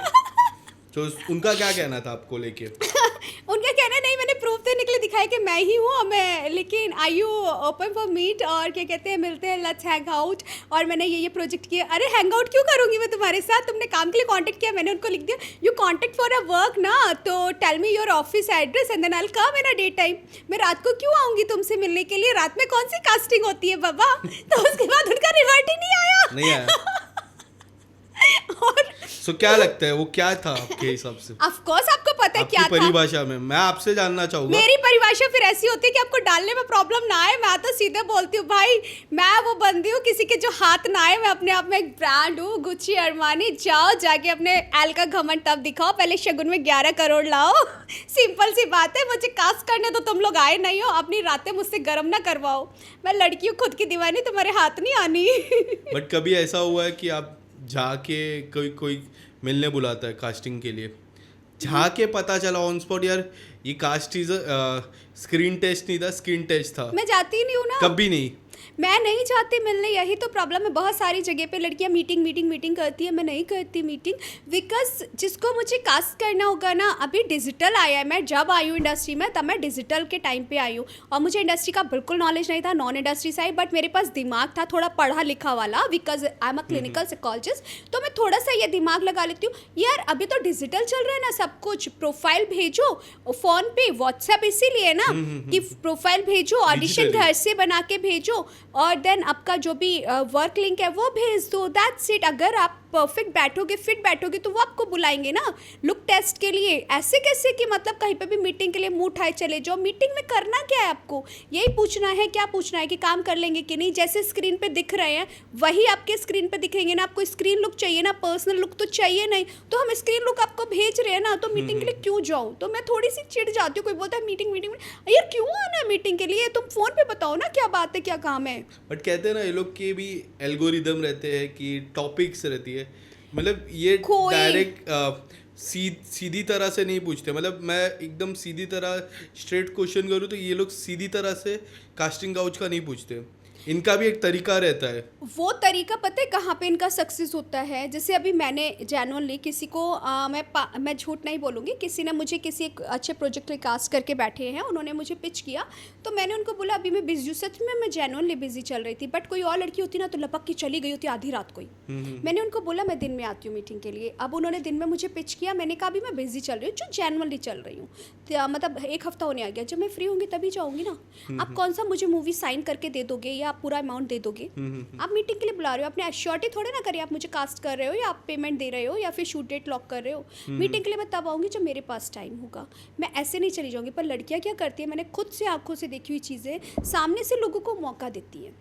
तो उनका क्या कहना था आपको लेके? उनका कहना नहीं, मैंने प्रूफ देने के लिए दिखाया कि मैं ही हूँ, और मैं, लेकिन आई यू ओपन फॉर मीट, और क्या कहते हैं, मिलते हैं, लेट्स हैंग आउट, और मैंने ये प्रोजेक्ट किया। अरे हैंग आउट क्यों करूँगी मैं तुम्हारे साथ, तुमने काम के लिए कांटेक्ट किया, मैंने उनको लिख दिया you contact for a work ना, तो tell me your office address and then I will come in a day time. मैं रात को क्यों आऊँगी तुमसे मिलने के लिए, रात में कौन सी कास्टिंग होती है बाबा। तो उसके बाद उनका रिवर्ट ही नहीं आया। और क्या लगता है वो क्या था आपके हिसाब से? ऑफ कोर्स आपको पता है क्या था। परिभाषा में मैं आपसे जानना चाहूंगा। मेरी परिभाषा फिर ऐसी होती है कि आपको डालने में प्रॉब्लम ना आए। मैं तो सीधे बोलती हूँ भाई, मैं वो बंदी हूँ किसी के जो हाथ ना आए। मैं अपने आप में एक ब्रांड हूँ, गुच्ची अरमानी। जाओ जाके अपने एल का घमंड तब दिखाओ, पहले शगुन में 11 करोड़ लाओ। सिंपल सी बात है। मुझे कास्ट करने तो तुम लोग आए नहीं हो, अपनी रातें मुझसे गर्म ना करवाओ। मैं लड़की हूँ खुद की दीवानी, तुम्हारे हाथ नहीं आनी। बट कभी ऐसा हुआ है कि आप जाके कोई मिलने बुलाता है कास्टिंग के लिए, जाके पता चला ऑन स्पॉट यार ये कास्ट इज स्क्रीन टेस्ट नहीं था, स्क्रीन टेस्ट था? मैं जाती ही नहीं हूँ ना, कभी नहीं। मैं नहीं चाहती मिलने, यही तो प्रॉब्लम है। बहुत सारी जगह पे लड़कियां मीटिंग करती है, मैं नहीं करती मीटिंग, बिकॉज जिसको मुझे कास्ट करना होगा ना, अभी डिजिटल आया है। मैं जब आई हूँ इंडस्ट्री में तब मैं डिजिटल के टाइम पे आई हूँ, और मुझे इंडस्ट्री का बिल्कुल नॉलेज नहीं था, नॉन इंडस्ट्री से आई, बट मेरे पास दिमाग था थोड़ा पढ़ा लिखा वाला, because I am a clinical psychologist. तो मैं थोड़ा सा ये दिमाग लगा लेती हूँ यार, अभी तो डिजिटल चल रहा है ना सब कुछ। प्रोफाइल भेजो फ़ोन पे, व्हाट्सएप इसीलिए ना कि प्रोफाइल भेजो, ऑडिशन घर से बना के भेजो, और देन आपका जो भी वर्क लिंक है वो भेज दो, दैट्स इट। अगर आप परफेक्ट बैठोगे, फिट बैठोगे तो वो आपको बुलाएंगे ना लुक टेस्ट के लिए। ऐसे कैसे कि मतलब कहीं पे भी मीटिंग के लिए मुंह उठाए चले जाओ। मीटिंग में करना क्या है आपको, यही पूछना है, क्या पूछना है कि काम कर लेंगे कि नहीं। जैसे स्क्रीन पे दिख रहे हैं वही आपके स्क्रीन पे दिखेंगे ना। आपको स्क्रीन लुक चाहिए ना, पर्सनल लुक तो चाहिए नहीं। तो हम स्क्रीन लुक आपको भेज रहे हैं ना, तो मीटिंग के लिए क्यों जाऊँ। तो मैं थोड़ी सी चिढ़ जाती हूँ। कोई बोलता है मीटिंग मीटिंग यार क्यों आना है मीटिंग के लिए, तुम फोन पे बताओ ना क्या बात है, क्या काम है। बट कहते हैं ना ये लोग के भी एल्गोरिदम रहते हैं कि टॉपिक्स रहती है, मतलब ये कोई- डायरेक्ट सीधी तरह से नहीं पूछते। मतलब मैं एकदम सीधी तरह स्ट्रेट क्वेश्चन करूँ तो ये लोग सीधी तरह से कास्टिंग काउच का नहीं पूछते, इनका भी एक तरीका रहता है। वो तरीका पता है कहाँ पे इनका सक्सेस होता है। जैसे अभी मैंने जेन्युइनली किसी को मैं झूठ नहीं बोलूँगी, किसी ने मुझे किसी एक अच्छे प्रोजेक्ट में कास्ट करके बैठे हैं, उन्होंने मुझे पिच किया तो मैंने उनको बोला अभी मैं बिजी हूँ। सच में मैं जेन्युइनली बिजी चल रही थी, बट कोई और लड़की होती ना तो लपक के चली गई होती आधी रात को ही। मैंने उनको बोला मैं दिन में आती हूँ मीटिंग के लिए। अब उन्होंने दिन में मुझे पिच किया, मैंने कहा अभी मैं बिजी चल रही हूँ, जो जेन्युइनली चल रही हूँ। तो मतलब एक हफ्ता होने आ गया, जब मैं फ्री होंगी तभी जाऊँगी ना। आप कौन सा मुझे मूवी साइन करके दे दोगे या आप पूरा अमाउंट दे दोगे। आप मीटिंग के लिए बुला रहे हो, अपने एश्योरिटी थोड़े ना करिए आप मुझे कास्ट कर रहे हो या आप पेमेंट दे रहे हो या फिर शूट डेट लॉक कर रहे हो। मीटिंग के लिए मैं तब आऊँगी जब मेरे पास टाइम होगा, मैं ऐसे नहीं चली जाऊँगी। पर लड़कियाँ क्या करती है, मैंने खुद से आंखों से देखी हुई चीज़ें, सामने से लोगों को मौका देती है,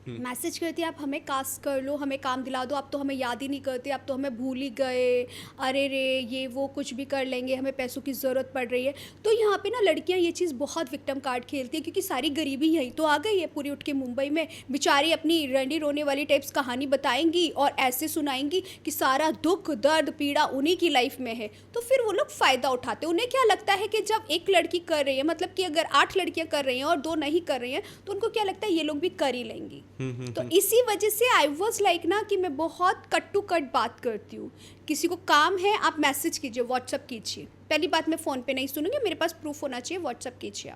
मैसेज करती है आप हमें कास्ट कर लो, हमें काम दिला दो, आप तो हमें याद ही नहीं करते, आप तो हमें भूल ही गए, अरे रे ये वो कुछ भी कर लेंगे, हमें पैसों की ज़रूरत पड़ रही है। तो यहाँ पे ना लड़कियाँ ये चीज़ बहुत विक्टिम कार्ड खेलती है, क्योंकि सारी गरीबी यही तो आ गई है पूरी उठ के मुंबई में। बेचारी अपनी रंडी रोने वाली टाइप्स कहानी बताएंगी और ऐसे सुनाएंगी कि सारा दुख दर्द पीड़ा उन्हीं की लाइफ में है। तो फिर वो लोग फ़ायदा उठाते हैं। उन्हें क्या लगता है कि जब एक लड़की कर रही है, मतलब कि अगर 8 लड़कियाँ कर रही हैं और 2 नहीं कर रही हैं, तो उनको क्या लगता है ये लोग भी कर ही लेंगी। तो इसी वजह से आई वॉज लाइक ना कि मैं बहुत कट टू कट बात करती हूँ। किसी को काम है आप मैसेज कीजिए, व्हाट्सअप कीजिए। पहली बात मैं फ़ोन पे नहीं सुनूंगी, मेरे पास प्रूफ होना चाहिए, व्हाट्सअप कीजिए।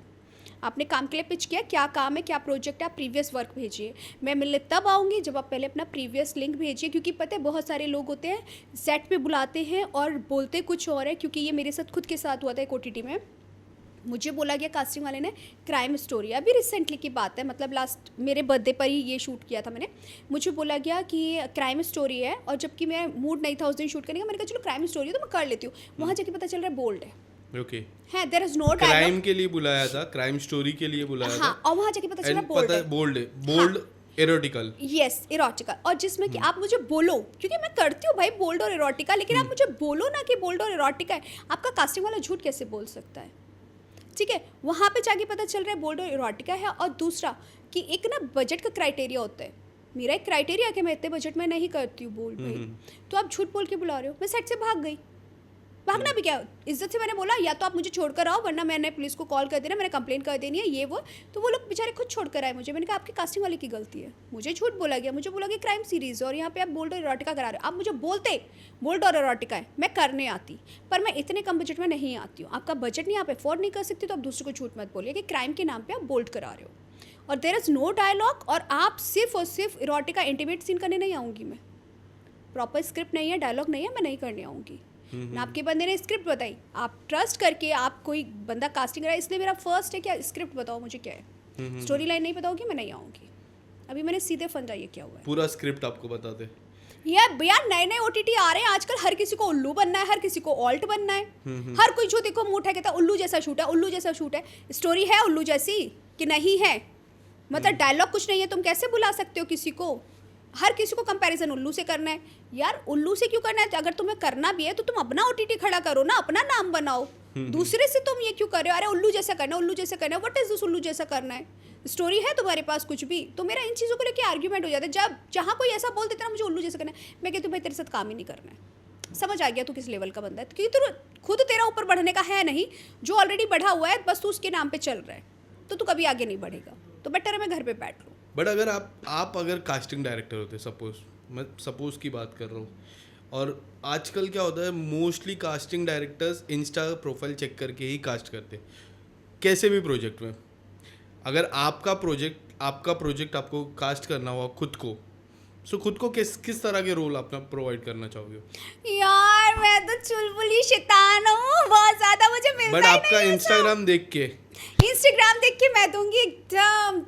आपने काम के लिए पिच किया, क्या काम है, क्या प्रोजेक्ट है, आप प्रीवियस वर्क भेजिए। मैं मिलने तब आऊँगी जब आप पहले अपना प्रीवियस लिंक भेजिए, क्योंकि पता है बहुत सारे लोग होते हैं सेट पे बुलाते हैं और बोलते कुछ और है। क्योंकि ये मेरे साथ खुद के साथ हुआ था एक OTT में। मुझे बोला गया कास्टिंग वाले ने क्राइम स्टोरी, अभी रिसेंटली की बात है, मतलब लास्ट मेरे बर्थडे पर ही ये शूट किया था मैंने। मुझे बोला गया कि क्राइम स्टोरी है, और जबकि मैं मूड नहीं था उस दिन शूट करने का, मैंने कहा चलो क्राइम स्टोरी है तो मैं कर लेती हूँ। वहाँ जाके पता चल रहा है बोल्ड है। ओके है, देयर इज नो क्राइम के लिए बुलाया था, क्राइम स्टोरी के लिए बुलाया हाँ, और वहाँ जाके पता चल रहा है बोल्ड है। बोल्ड है, बोल्ड एरोटिकल। यस, इरोटिकल। और जिसमें कि आप मुझे बोलो, क्योंकि मैं करती हूँ भाई बोल्ड और इरोटिका, लेकिन आप मुझे बोलो ना कि बोल्ड और इरोटिका है। आपका कास्टिंग वाला झूठ कैसे बोल सकता है। ठीक है, वहाँ पे जाके पता चल रहा है बोल्ड और इरोटिका है। और दूसरा कि एक ना बजट का क्राइटेरिया होता है, मेरा एक क्राइटेरिया है कि मैं इतने बजट में नहीं करती हूँ बोल्ड भाई। तो आप झूठ बोल के बुला रहे हो। मैं सेट से भाग गई, भागना भी क्या, इज्जत से मैंने बोला या तो आप मुझे छोड़कर आओ, वरना मैंने पुलिस को कॉल कर देना, मैंने कंप्लेन कर देनी है ये वो। तो वो लोग बेचारे खुद छोड़कर आए मुझे। मैंने कहा आपकी कास्टिंग वाले की गलती है, मुझे झूठ बोला गया, मुझे बोला गया क्राइम सीरीज़ और यहाँ पे आप बोल्ड और इरोटिका करा रहे हो। आप मुझे बोलते बोल्ड और इरोटिका है, मैं करने आती, पर मैं इतने कम बजट में नहीं आती हूँ। आपका बजट नहीं, आप अफोर्ड नहीं कर सकती, तो आप दूसरे को झूठ मत बोलिए कि क्राइम के नाम पर आप बोल्ड करा रहे हो। और देयर इज़ नो डायलॉग, और आप सिर्फ और सिर्फ इरोटिका इंटीमेट सीन करने नहीं आऊँगी मैं। प्रॉपर स्क्रिप्ट नहीं है, डायलॉग नहीं है, मैं नहीं करने आऊँगी ना। आपके बंदे ने स्क्रिप्ट बताई, आप ट्रस्ट करके आप कोई बंदा कास्टिंग करा, इसलिए मेरा फर्स्ट है क्या स्क्रिप्ट बताओ मुझे क्या है। स्टोरी लाइन नहीं बताओगी मैं नहीं आऊँगी। अभी मैंने सीधे फंदा ये क्या हुआ है, पूरा स्क्रिप्ट आपको बताते। यार भैया नए नए OTT आ रहे हैं आजकल, हर किसी को उल्लू बनना है, हर किसी को ऑल्ट बनना है। हर कोई जो देखो मुंह उठा कहता है उल्लू जैसा शूट है, उल्लू जैसा शूट है। स्टोरी है उल्लू जैसी कि नहीं है, मतलब डायलॉग कुछ नहीं है, तुम कैसे बुला सकते हो किसी को। हर किसी को कंपैरिजन उल्लू से करना है। यार उल्लू से क्यों करना है, अगर तुम्हें करना भी है तो तुम अपना OTT खड़ा करो ना, अपना नाम बनाओ। दूसरे से तुम ये क्यों कर रहे हो, अरे उल्लू जैसा करना, उल्लू जैसा करना, व्हाट इज दिस उल्लू जैसा करना है। स्टोरी है तुम्हारे पास कुछ भी, तो मेरा इन चीज़ों को लेकर आर्ग्यूमेंट हो जाता है। जब जहाँ कोई ऐसा बोल देता है ना मुझे उल्लू जैसा करना है, मैं कहती हूँ भाई तेरे साथ काम ही नहीं करना है। समझ आ गया तू किस लेवल का बंदा है, क्योंकि तू खुद तेरा ऊपर बढ़ने का है नहीं, जो ऑलरेडी बढ़ा हुआ है बस तू उसके नाम पे चल रहा है, तो तू कभी आगे नहीं बढ़ेगा। तो बेटर है मैं घर पे बैठ लूँ। बट अगर आप अगर कास्टिंग डायरेक्टर होते, मैं सपोज की बात कर रहा हूँ, और आजकल क्या होता है mostly casting directors insta profile check करके ही कास्ट करते कैसे भी प्रोजेक्ट में। अगर आपका प्रोजेक्ट आपको कास्ट करना हुआ खुद को, सो खुद को किस तरह के रोल अपना प्रोवाइड करना चाहोगे। यार मैं तो चुलबुली शैतान हूँ बहुत ज्यादा, मुझे मिलता बट ही आपका नहीं इंस्टाग्राम देख के इंस्टाग्राम देख के मैं दूंगी एकदम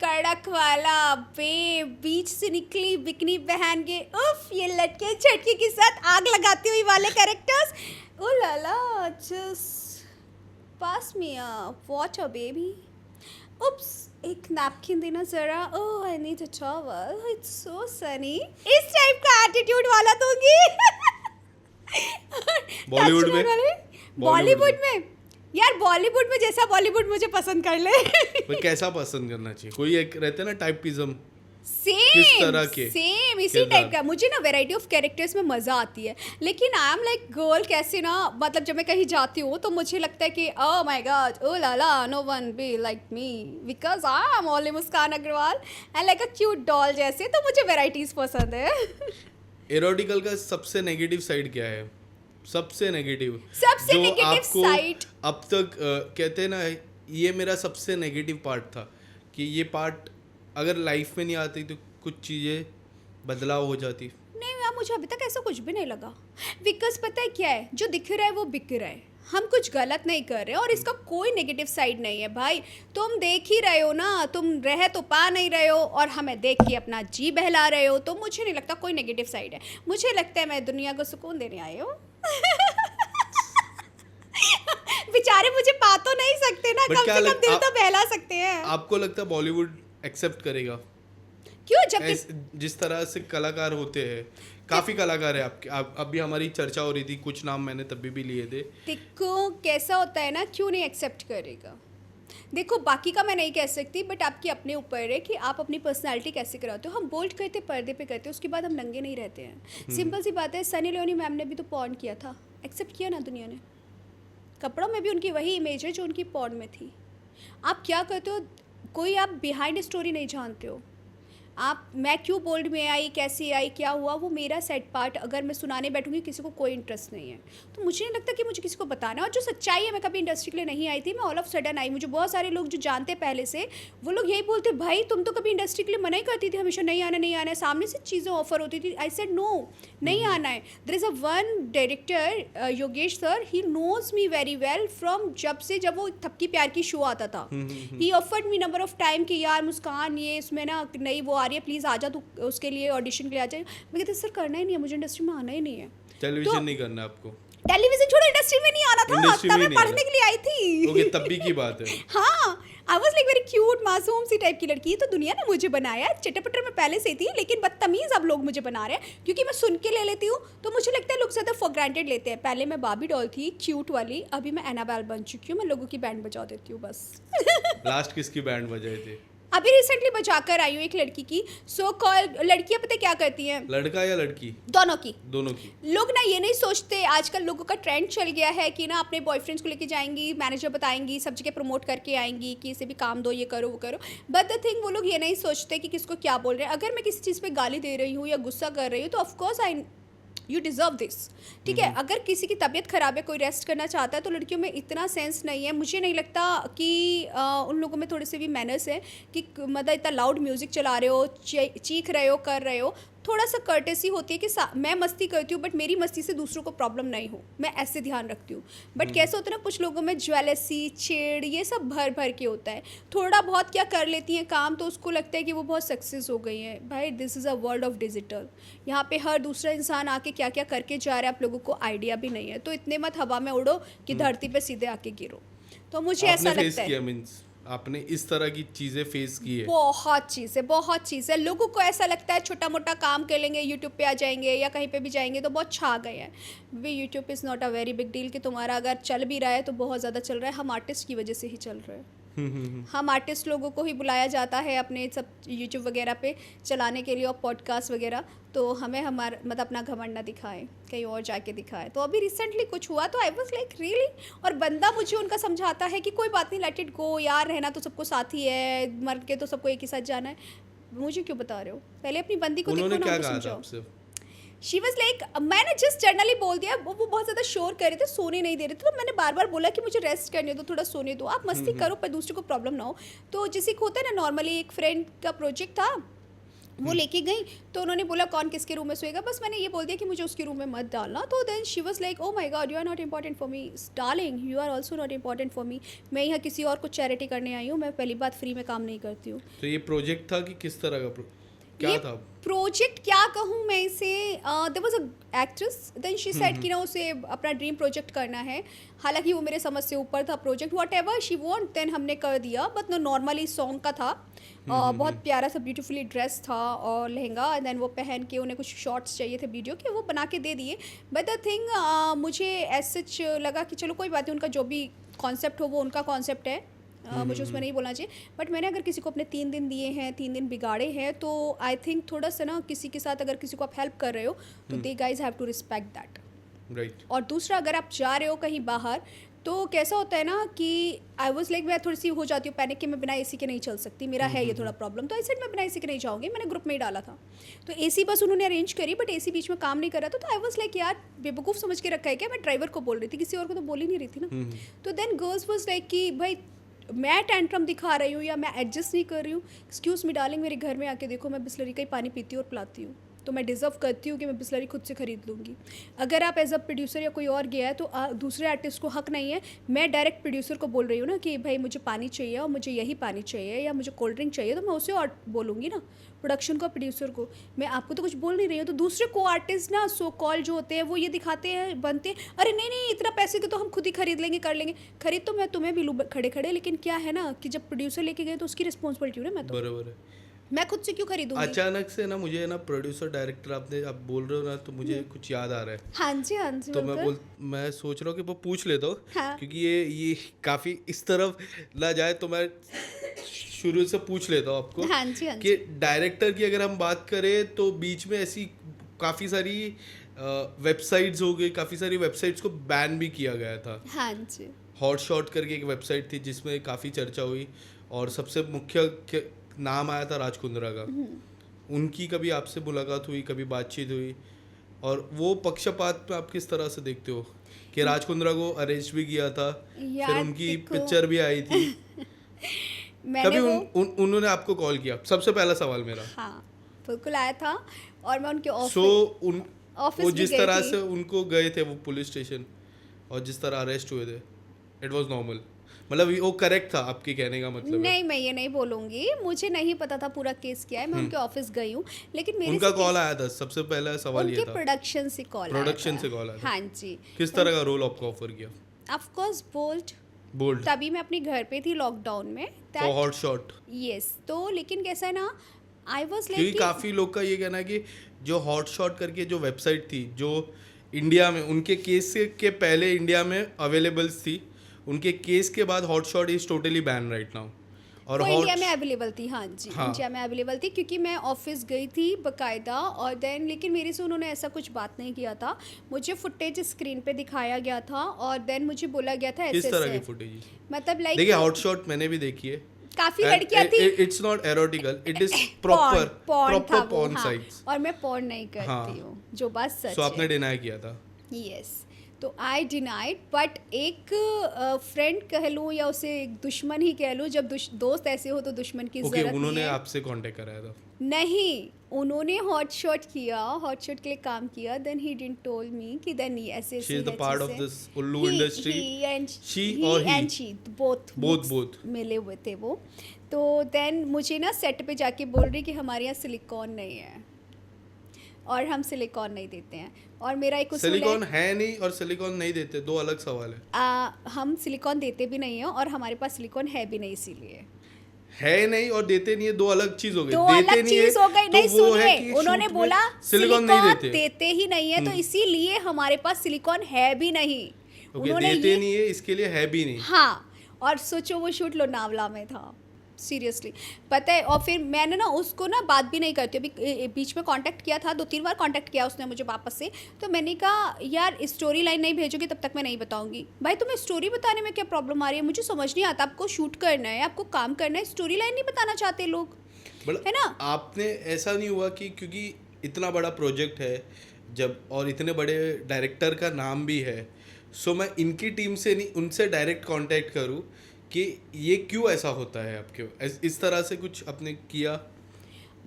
कड़क वाला बे, बीच से निकली बिकनी पहन के, उफ, ये लटके झटके के साथ आग लगाती हुई वाले characters, ooh la la, just pass me a water baby, oops, एक नैपकिन देना जरा, oh I need a towel, it's so sunny, इस टाइप का एटीट्यूड वाला दूंगी। बॉलीवुड में? बॉलीवुड में यार, बॉलीवुड में जैसा बॉलीवुड मुझे पसंद कर ले। भाई कैसा पसंद करना चाहिए? कोई एक रहते हैं ना टाइपिज्म, किस तरह के सेम इसी किरदार? टाइप का। मुझे ना वैरायटी ऑफ कैरेक्टर्स में मज़ा आती है, लेकिन आई एम लाइक गर्ल कैसे ना, मतलब जब मैं कहीं जाती हूँ तो मुझे लगता है कि oh my God, oh la la, no one be like me because I am only Muskan Agarwal and like a cute doll जैसे, तो मुझे वैराइटीज पसंद है। एरोटिकल का सबसे नेगेटिव साइड क्या है? सबसे नेगेटिव सबसे नेगेटिव साइड अब तक कहते हैं ना, ये मेरा सबसे नेगेटिव पार्ट था कि ये पार्ट अगर लाइफ में नहीं आती तो कुछ चीज़ें बदलाव हो जाती। नहीं यार, मुझे अभी तक ऐसा कुछ भी नहीं लगा, बिकॉज पता है क्या है, जो दिख रहा है वो बिक रहा है, हम कुछ गलत नहीं कर रहे और इसका कोई नेगेटिव साइड नहीं है भाई। तुम देख ही रहे हो ना, तुम रह तो पा नहीं रहे हो और हमें देख के अपना जी बहला रहे हो, तो मुझे नहीं लगता कोई नेगेटिव साइड है। मुझे लगता है मैं दुनिया को सुकून देने आई हूँ। बेचारे मुझे पा तो नहीं सकते ना, कम से कम दिल तो बहला सकते हैं। आपको लगता है बॉलीवुड एक्सेप्ट करेगा? क्यों? जब जिस तरह से कलाकार होते हैं, काफी कलाकार है आपके, अभी हमारी चर्चा हो रही थी, कुछ नाम मैंने तभी भी लिए थे। देखो कैसा होता है ना, क्यों नहीं एक्सेप्ट करेगा? देखो बाकी का मैं नहीं कह सकती, बट आपके अपने ऊपर है कि आप अपनी पर्सनालिटी कैसे कराते हो। हम बोल्ड करते पर्दे पे करते हैं, उसके बाद हम नंगे नहीं रहते हैं। सिंपल सी बात है, सनी लियोनी मैम ने भी तो पॉर्न किया था, एक्सेप्ट किया ना दुनिया ने। कपड़ों में भी उनकी वही इमेज है जो उनकी पॉर्न में थी। आप क्या करते हो, कोई आप बिहाइंड स्टोरी नहीं जानते हो। आप, मैं क्यों बोल्ड में आई, कैसे आई, क्या हुआ, वो मेरा सेट पार्ट अगर मैं सुनाने बैठूंगी किसी को कोई इंटरेस्ट नहीं है, तो मुझे नहीं लगता कि मुझे किसी को बताना। और जो सच्चाई है, मैं कभी इंडस्ट्री के लिए नहीं आई थी, मैं ऑल ऑफ सडन आई। मुझे बहुत सारे लोग जो जानते पहले से, वो लोग यही बोलते, भाई तुम तो कभी इंडस्ट्री के लिए मना ही करती थी हमेशा, नहीं आना नहीं आना है, सामने से चीज़ें ऑफर होती थी, आई सेड नो, नहीं आना है। There is a one director Yogesh sir, he knows me very well from जब वो थपकी प्यार की शो आता था। He offered me number of time कि यार मुस्कान, ये इसमें ना नई वो आ रही है, प्लीज़ आ जा, तू उसके लिए ऑडिशन के लिए आ जाए। मैं कहती सर करना ही नहीं है, मुझे इंडस्ट्री में आना ही नहीं है। टेलीविजन नहीं करना आपको? टेलीविजन छोड़ो, इंडस्ट्री में नहीं आना था, तब मैं पढ़ने के लिए आई थी। ओके, तब भी की बात है। हाँ, आई वाज लाइक वेरी क्यूट मासूम सी टाइप की लड़की। तो दुनिया ने मुझे बनाया, चटर-पटर में पहले से थी, लेकिन बदतमीज अब लोग मुझे बना रहे हैं क्योंकि मैं सुन के ले लेती हूँ। तो मुझे लगता है लोग ज़्यादा फॉर ग्रांटेड लेते हैं। पहले मैं बाबी डॉल थी क्यूट वाली, अभी मैं एनाबेल बन चुकी हूँ, मैं लोगों की बैंड बजा देती हूँ बस। लास्ट किसकी बैंड बजाई थी? अभी रिसेंटली बजाकर आई हूँ एक लड़की की। सो कॉल लड़कियाँ पता क्या करती हैं? लड़का या लड़की? दोनों की। दोनों की। लोग ना ये नहीं सोचते, आजकल लोगों का ट्रेंड चल गया है कि ना अपने बॉयफ्रेंड्स को लेके जाएंगी, मैनेजर बताएंगी, सब जगह प्रमोट करके आएंगी कि इसे भी काम दो, ये करो वो करो। बट द थिंग, वो लोग ये नहीं सोचते कि किसको क्या बोल रहे हैं। अगर मैं किसी चीज़ पे गाली दे रही हूँ या गुस्सा कर रही हूँ तो ऑफकोर्स यू डिज़र्व दिस, ठीक है। अगर किसी की तबीयत ख़राब है, कोई रेस्ट करना चाहता है, तो लड़कियों में इतना सेंस नहीं है। मुझे नहीं लगता कि उन लोगों में थोड़े से भी मैनर्स है कि मतलब इतना लाउड म्यूज़िक चला रहे हो, चीख रहे हो, कर रहे हो। थोड़ा सा कर्टेसी होती है कि मैं मस्ती करती हूँ बट मेरी मस्ती से दूसरों को प्रॉब्लम नहीं हो, मैं ऐसे ध्यान रखती हूँ। बट कैसे होता है ना, कुछ लोगों में ज्वेलसी, छेड़, ये सब भर भर के होता है। थोड़ा बहुत क्या कर लेती हैं काम तो उसको लगता है कि वो बहुत सक्सेस हो गई हैं। भाई this is a world of digital, यहाँ पे हर दूसरा इंसान आके क्या क्या करके जा रहा है, आप लोगों को आइडिया भी नहीं है। तो इतने मत हवा में उड़ो कि धरती पे सीधे आके गिरो। तो मुझे ऐसा लगता है आपने इस तरह की चीज़ें फेस की है? बहुत चीज़ें। लोगों को ऐसा लगता है छोटा मोटा काम कर लेंगे, यूट्यूब पे आ जाएंगे या कहीं पे भी जाएंगे तो बहुत छा गए हैं। We YouTube is not a very big deal कि तुम्हारा अगर चल भी रहा है तो बहुत ज़्यादा चल रहा है। हम आर्टिस्ट की वजह से ही चल रहे हैं। हम आर्टिस्ट लोगों को ही बुलाया जाता है अपने सब यूट्यूब वगैरह पे चलाने के लिए और पॉडकास्ट वगैरह। तो हमें हमारा मतलब अपना घमंड ना दिखाएं, कहीं और जाके दिखाएं। तो अभी रिसेंटली कुछ हुआ तो आई वाज लाइक रियली, और बंदा मुझे उनका समझाता है कि कोई बात नहीं, लेट इट गो यार, रहना तो सबको साथ ही है, मर के तो सबको एक ही साथ जाना है। मुझे क्यों बता रहे हो, पहले अपनी बंदी को देखो ना, क्या कहा था आपसे? शी वॉज लाइक, मैंने जस्ट जनरली बोल दिया, वो बहुत ज़्यादा शोर कर रहे थे, सोने नहीं दे रहे थे, तो मैंने बार बार बोला कि मुझे रेस्ट करने दो, थोड़ा सोने दो, आप मस्ती करो पर दूसरे को प्रॉब्लम ना हो। तो जैसे कि होता है ना नॉर्मली, एक फ्रेंड का प्रोजेक्ट था वो लेके गई तो उन्होंने बोला कौन किसके रूम में सोएगा, बस मैंने ये बोल दिया कि मुझे उसके रूम में मत डालना। तो then she was like oh my God you are not important for me darling, you are also not important for me. मैं यहाँ किसी और को चैरिटी करने आई हूँ, मैं पहली बात फ्री में काम नहीं करती हूँ। तो ये प्रोजेक्ट था कि किस तरह का क्या ये था? प्रोजेक्ट क्या कहूँ मैं इसे, there was a actress then she said कि ना उसे अपना ड्रीम प्रोजेक्ट करना है, हालांकि वो मेरे समझ से ऊपर था project, whatever she want then हमने कर दिया। बट नो नॉर्मली सॉन्ग का था, बहुत प्यारा सा ब्यूटीफुली ड्रेस था और लहंगा, एंड देन वो पहन के उन्हें कुछ शॉर्ट्स चाहिए थे वीडियो के, वो बना के दे दिए। बट द थिंग मुझे एज सच लगा कि चलो कोई बात नहीं, उनका जो भी कॉन्सेप्ट हो वो उनका कॉन्सेप्ट है, मुझे उसमें नहीं बोलना चाहिए। बट मैंने अगर किसी को अपने 3 दिन दिए हैं, 3 दिन बिगाड़े हैं, तो आई थिंक थोड़ा सा ना किसी के साथ अगर किसी को आप हेल्प कर रहे हो तो they guys have to respect that. Right. और दूसरा, अगर आप जा रहे हो कहीं बाहर तो कैसा होता है ना कि आई वॉज लाइक मैं थोड़ी सी हो जाती हूँ पैनिक कि मैं बिना एसी के नहीं चल सकती, मेरा है ये थोड़ा प्रॉब्लम। तो आई सेड मैं बिना एसी के नहीं जाऊँगी, मैंने ग्रुप में ही डाला था। तो एसी बस उन्होंने अरेंज करी, बट एसी बीच में काम नहीं कर रहा था। तो आई वॉज लाइक यार बेवकूफ़ समझ के रखा है क्या, मैं ड्राइवर को बोल रही थी, किसी और को तो बोल ही नहीं रही थी ना। तो देन गर्ल्स वॉज लाइक कि भाई मैं टेंट्रम दिखा रही हूँ या मैं एडजस्ट नहीं कर रही हूँ, एक्सक्यूज़ मी डार्लिंग मेरे घर में आके देखो, मैं बिस्लरी का ही पानी पीती हूँ और पिलाती हूँ, तो मैं डिज़र्व करती हूँ कि मैं बिस्लरी खुद से ख़रीद लूँगी। अगर आप एज अ प्रोड्यूसर या कोई और गया है तो दूसरे आर्टिस्ट को हक नहीं है। मैं डायरेक्ट प्रोड्यूसर को बोल रही हूँ ना कि भाई मुझे पानी चाहिए और मुझे यही पानी चाहिए या मुझे कोल्ड ड्रिंक चाहिए, तो मैं उसे और बोलूँगी ना, प्रोडक्शन को, प्रोड्यूसर को। मैं आपको तो कुछ बोल नहीं रही हूँ। तो दूसरे को आर्टिस्ट ना सो कॉल जो होते हैं वो ये दिखाते हैं, बनते हैं, अरे नहीं नहीं इतना पैसे के तो हम खुद ही खरीद लेंगे, कर लेंगे। खरीद तो मैं तुम्हें भी लूँ खड़े खड़े, लेकिन क्या है ना कि जब प्रोड्यूसर लेके गए तो उसकी रिस्पॉन्सिबिलिटी है ना, मैं तो बराबर है। मैं खुद से क्यों खरीदूंगी। अचानक से ना मुझे ना प्रोड्यूसर डायरेक्टर आप बोल रहे हो ना, तो मुझे कुछ याद आ रहा है। हाँ जी हाँ जी, तो मैं सोच रहा हूँ कि वो पूछ लेता हूँ, हाँ। क्योंकि ये काफ़ी इस तरफ ना जाए, तो मैं शुरू से पूछ लेता हूँ आपको। हाँ जी हाँ कि डायरेक्टर की अगर हम बात करें तो बीच में ऐसी काफ़ी सारी वेबसाइट्स हो गई, काफ़ी सारी वेबसाइट्स को बैन भी किया गया था। हाँ जी। हॉट शॉट करके एक वेबसाइट थी जिसमें काफ़ी चर्चा हुई, और सबसे मुख्य नाम आया था राज कुंद्रा का। उनकी कभी आपसे मुलाकात हुई, कभी बातचीत हुई, और वो पक्षपात पे आप किस तरह से देखते हो कि राज कुंद्रा को अरेस्ट भी किया था, फिर उनकी पिक्चर भी आई थी, कभी उन्होंने आपको कॉल किया? सबसे पहला सवाल मेरा। हाँ बिल्कुल आया था, और मैं उनके ऑफिस वो जिस तरह से उनको गए थे वो पुलिस स्टेशन, और जिस तरह अरेस्ट हुए थे, इट वाज नॉर्मल, मतलब वो करेक्ट था आपके कहने का मतलब? नहीं, मैं ये नहीं बोलूँगी, मुझे नहीं पता था पूरा केस क्या है, मैं उनके ऑफिस गई हूँ, लेकिन मेरे उनका कॉल आया था, सबसे पहला सवाल ये था। प्रोडक्शन से कॉल आया था। हाँ जी। किस तरह का रोल आपको ऑफर किया? Of course bold. तभी मैं अपने घर पे थी लॉकडाउन में, फॉर हॉट शॉट। यस। तो लेकिन कैसा है ना, आई वाज लाइक, क्योंकि काफ़ी लोग का ये कहना है कि जो हॉट शॉट करके जो वेबसाइट थी, जो इंडिया में उनके केस के पहले इंडिया में अवेलेबल थी, उनके केस के बाद hot shot is totally ban right now. और इंडिया में अवेलेबल थी। हाँ जी, इंडिया में अवेलेबल थी, क्योंकि मैं ऑफिस गई थी बकायदा, और देन लेकिन मेरे से उन्होंने ऐसा कुछ बात नहीं किया था। मुझे फुटेज स्क्रीन पे दिखाया गया था, और देन मुझे बोला गया था किस तरह की फुटेज? मतलब लाइक देखिए हॉट शॉट मैंने भी देखी है, काफी लड़कियां थी। It's not erotical, it is proper porn sites. और मैं पॉर्न नहीं करती हूँ, जो बात सच है। सो आपने डिनाई किया था? यस। तो आई डिनाइड, बट एक फ्रेंड कह लूँ या उसे एक दुश्मन ही कह लूँ, जब दोस्त ऐसे हो तो दुश्मन की जरूरत नहीं है। उन्होंने आपसे कांटेक्ट कराया था? नहीं, उन्होंने हॉट शॉट के लिए काम किया, then he didn't told me कि देन ऐसे she is the part of this Ullu industry. She both मिले हुए थे वो। तो देन मुझे ना सेट पे जाके बोल रही कि हमारे यहाँ सिलिकॉन नहीं है और हम सिलिकॉन नहीं देते हैं, और मेरा एक सिलिकॉन है नहीं और सिलिकॉन नहीं देते, दो अलग सवाल है। हम सिलिकॉन देते भी नहीं है और हमारे पास सिलिकॉन है भी नहीं, इसीलिए है नहीं और देते नहीं है, दो अलग चीज हो गई। दो अलग चीज हो गई। नहीं सुनिए, उन्होंने बोला सिलिकॉन नहीं देते ही नहीं है, तो इसीलिए हमारे पास सिलिकॉन है भी नहीं। उन्होंने देते नहीं है, इसके लिए है भी नहीं। हाँ, और सोचो वो शूट लोनावला में था, सीरियसली पता है। और फिर मैंने ना उसको ना बात भी नहीं करती, अभी बीच में कांटेक्ट किया था, 2-3 बार कांटेक्ट किया उसने मुझे वापस से। तो मैंने कहा यार स्टोरी लाइन नहीं भेजोगे तब तक मैं नहीं बताऊंगी। भाई तुम्हें स्टोरी बताने में क्या प्रॉब्लम आ रही है, मुझे समझ नहीं आता। आपको शूट करना है, आपको काम करना है, स्टोरी लाइन नहीं बताना चाहते लोग, है ना। आपने ऐसा नहीं हुआ कि क्योंकि इतना बड़ा प्रोजेक्ट है जब, और इतने बड़े डायरेक्टर का नाम भी है, सो मैं इनकी टीम से नहीं, उनसे डायरेक्ट कांटेक्ट करूं कि ये क्यों ऐसा होता है आपके, इस तरह से कुछ आपने किया?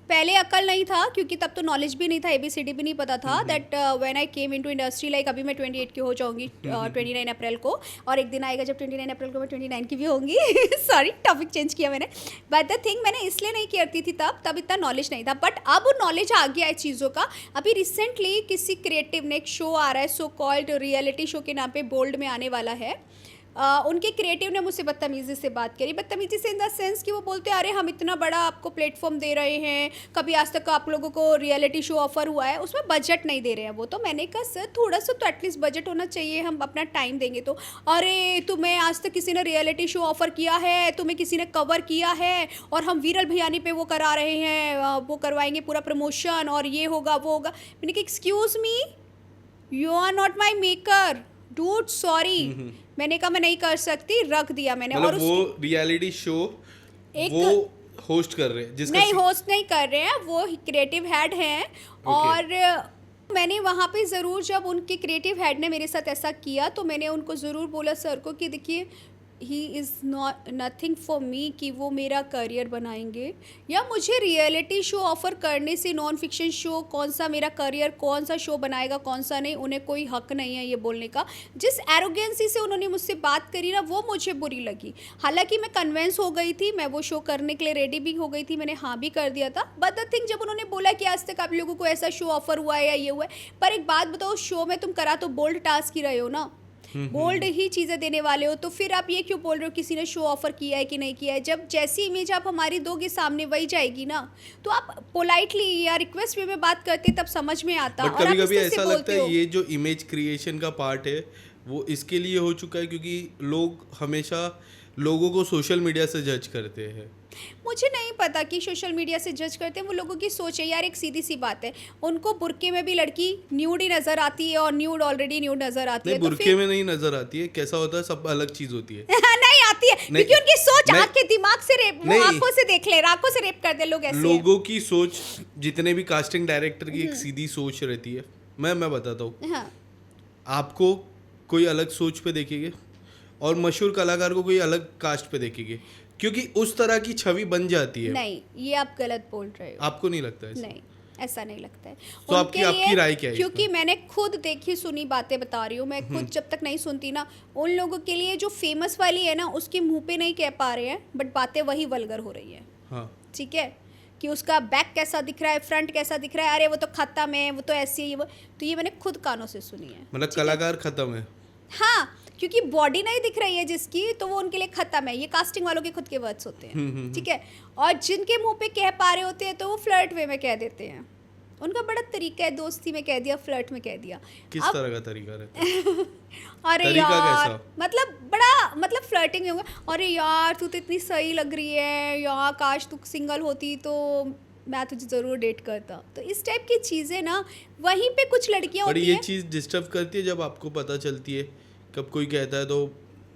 पहले अकल नहीं था क्योंकि तब तो नॉलेज भी नहीं था, ABCD भी नहीं पता था। That when I came into industry, like अभी मैं 28 की हो जाऊंगी 29 अप्रैल को, और एक दिन आएगा जब 29 अप्रैल को मैं 29 की भी होंगी। सॉरी, टॉपिक चेंज किया मैंने। बट द थिंग, मैंने इसलिए नहीं करती थी तब इतना नॉलेज नहीं था, बट अब नॉलेज आ गया है चीज़ों का। अभी रिसेंटली किसी क्रिएटिव ने एक शो आ रहा है, सो कॉल्ड रियलिटी शो के नाम पे, बोल्ड में आने वाला है। उनके क्रिएटिव ने मुझसे बदतमीज़ी से बात करी, बदतमीज़ी से इन द सेंस कि वो बोलते हैं अरे हम इतना बड़ा आपको प्लेटफॉर्म दे रहे हैं, कभी आज तक आप लोगों को रियलिटी शो ऑफर हुआ है, उसमें बजट नहीं दे रहे हैं वो। तो मैंने कहा सर थोड़ा सा तो एटलीस्ट बजट होना चाहिए, हम अपना टाइम देंगे तो। अरे तुम्हें आज तक किसी ने रियलिटी शो ऑफर किया है, तुम्हें किसी ने कवर किया है, और हम वीरल भैयानी पे वो करा रहे हैं, वो करवाएंगे पूरा प्रमोशन, और ये होगा वो होगा। मैंने कहा excuse me, you are not my maker dude, sorry. मैंने कहा मैं नहीं कर सकती, रख दिया मैंने। और वो रियलिटी शो वो होस्ट कर रहे हैं जिसका नहीं, होस्ट नहीं कर रहे हैं, वो क्रिएटिव हेड हैं। और मैंने वहाँ पे ज़रूर, जब उनके क्रिएटिव हेड ने मेरे साथ ऐसा किया तो मैंने उनको ज़रूर बोला सर को कि देखिए he is not nothing for me, कि वो मेरा करियर बनाएंगे, या मुझे रियलिटी शो ऑफ़र करने से, नॉन फिक्शन शो कौन सा मेरा करियर, कौन सा शो बनाएगा कौन सा नहीं, उन्हें कोई हक नहीं है ये बोलने का। जिस एरोगेंसी से उन्होंने मुझसे बात करी ना, वो मुझे बुरी लगी। हालांकि मैं कन्वेंस हो गई थी, मैं वो शो करने के लिए रेडी भी हो गई थी, मैंने हाँ भी कर दिया था। बट द थिंग, जब उन्होंने बोला कि आज तक आप लोगों को ऐसा शो ऑफर हुआ है या ये हुआ है, पर एक बात बताओ, शो में तुम करा तो बोल्ड टास्क ही रहे हो ना, बोल्ड ही चीज़ें देने वाले हो, तो फिर आप ये क्यों बोल रहे हो किसी ने शो ऑफर किया है कि नहीं किया है? जब जैसी इमेज आप हमारी दोगे सामने वही जाएगी ना। तो आप पोलाइटली या रिक्वेस्ट वे में बात करते तब समझ में आता। बट कभी कभी ऐसा लगता है ये जो इमेज क्रिएशन का पार्ट है वो इसके लिए हो चुका है क्योंकि लोग हमेशा लोगों को सोशल मीडिया से जज करते हैं। मुझे नहीं पता कि सोशल मीडिया से जज करते हैं, वो लोगों की सोच है यार। एक सीधी सी बात है, उनको बुरके में भी लड़की न्यूड ही नजर आती है, और न्यूड ऑलरेडी न्यूड नजर आती है। बुरके में नहीं नजर आती है, कैसा होता है, सब अलग चीज होती है। नहीं आती है क्योंकि उनकी सोच आंखें दिमाग से रेप, आंखों से देख ले, आंखों से रेप कर दे लोग। ऐसे लोगों की सोच, जितने भी कास्टिंग डायरेक्टर की एक सीधी सोच रहती है। मैं बताता हूँ, हाँ। आपको कोई अलग सोच पे देखेंगे और मशहूर कलाकार को कोई अलग कास्ट पे देखेंगे, क्योंकि उस तरह की छवि बन जाती है। नहीं, ये आप गलत बोल रहे हो। आपको नहीं लगता है? नहीं, ऐसा नहीं लगता है। तो आपकी राय क्या है? क्योंकि मैंने खुद देखी सुनी बातें बता रही हूँ, मैं खुद जब तक नहीं सुनती ना, उन लोगों के लिए जो फेमस वाली है ना, उसके मुंह पे नहीं कह पा रहे हैं, बट बातें वही वल्गर हो रही है। हाँ, ठीक है, कि उसका बैक कैसा दिख रहा है, फ्रंट कैसा दिख रहा है, अरे वो तो खत्म है, वो तो ऐसी है, वो तो, ये मैंने खुद कानों से सुनी है। मतलब कलाकार खत्म है। हाँ, क्योंकि बॉडी नहीं दिख रही है जिसकी, तो वो उनके लिए खत्म है। ये कास्टिंग वालों के खुद के वर्ड्स होते हैं, ठीक है। और जिनके मुंह पे कह पा रहे होते हैं तो वो फ्लर्ट वे में कह देते हैं। उनका बड़ा तरीका है, दोस्ती में कह दिया, फ्लर्ट में कह दिया। किस तरह का तरीका रहता है? अरे तरीका यार कैसा? मतलब बड़ा, मतलब फ्लर्टिंग में होगा, अरे यार तू तो इतनी सही लग रही है यार, काश तू सिंगल होती तो मैं तुझे ज़रूर डेट करता। तो इस टाइप की चीज़ें ना, वहीं पे कुछ लड़कियां होती हैं। ये चीज़ डिस्टर्ब करती है जब आपको पता चलती है, कब कोई कहता है तो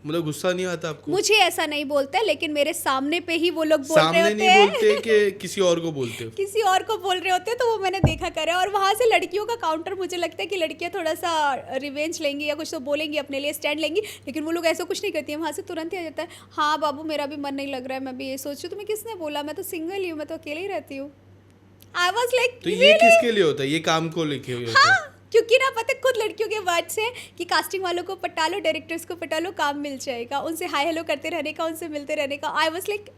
मतलब गुस्सा नहीं आता आपको? मुझे ऐसा नहीं बोलता है, लेकिन मेरे सामने पे ही वो लोग बोल रहे होते हैं। सामने नहीं बोलते कि किसी और को बोलते हो? किसी और को बोल रहे होते हैं, तो वो मैंने देखा करा। और वहाँ से लड़कियों का काउंटर, मुझे लगता है कि लड़कियाँ थोड़ा सा रिवेंज लेंगी या कुछ तो बोलेंगी, अपने लिए स्टैंड लेंगी, लेकिन वो लोग ऐसा कुछ नहीं करती हैं। वहाँ से तुरंत ही आ जाता है, हाँ बाबू मेरा भी मन नहीं लग रहा है, मैं भी ये सोच रही हूँ। तुम्हें किसने बोला? मैं तो सिंगल ही हूँ, मैं तो अकेले ही रहती हूँ। आई वॉज लाइक, तो ये किसके लिए होता है? ये काम को लेके होता है? हाँ, क्योंकि ना पता खुद लड़कियों के वर्ड्स हैं कि कास्टिंग वालों को पटा लो, डायरेक्टर्स को पटा लो, काम मिल जाएगा, उनसे हाय हेलो करते रहने का, उनसे मिलते रहने का। आई वाज लाइक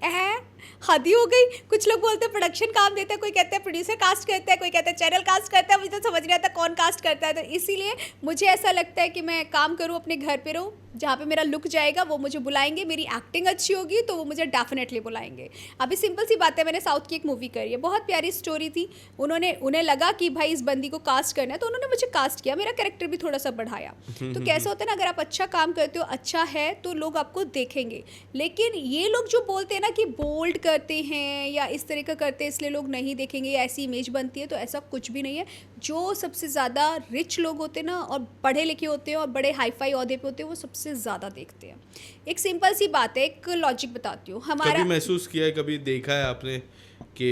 हद ही हो गई। कुछ लोग बोलते हैं प्रोडक्शन काम देता है, कोई कहता है प्रोड्यूसर कास्ट करता है, कोई कहता है चैनल कास्ट करता है, मुझे तो समझ नहीं आता कौन कास्ट करता है। तो इसीलिए मुझे ऐसा लगता है कि मैं काम करूँ, अपने घर पर रहूँ, जहाँ पे मेरा लुक जाएगा वो मुझे बुलाएंगे, मेरी एक्टिंग अच्छी होगी तो वो मुझे डेफिनेटली बुलाएंगे। अभी सिंपल सी बात है, मैंने साउथ की एक मूवी करी है, बहुत प्यारी स्टोरी थी। उन्हें लगा कि भाई इस बंदी को कास्ट करना है, तो उन्होंने मुझे कास्ट किया, मेरा कैरेक्टर भी थोड़ा सा बढ़ाया। तो कैसा होता है ना, अगर आप अच्छा काम करते हो, अच्छा है, तो लोग आपको देखेंगे। लेकिन ये लोग जो बोलते हैं ना कि बोल्ड करते हैं या इस तरह का करते हैं इसलिए लोग नहीं देखेंगे, ऐसी इमेज बनती है, तो ऐसा कुछ भी नहीं है। जो सबसे ज़्यादा रिच लोग होते हैं ना, और पढ़े लिखे होते हैं और बड़े हाईफाई ओहदे पे होते हैं, वो सबसे ज़्यादा देखते हैं। एक सिंपल सी बात है, एक लॉजिक बताती हूँ। हमारा कभी महसूस किया है, कभी देखा है आपने कि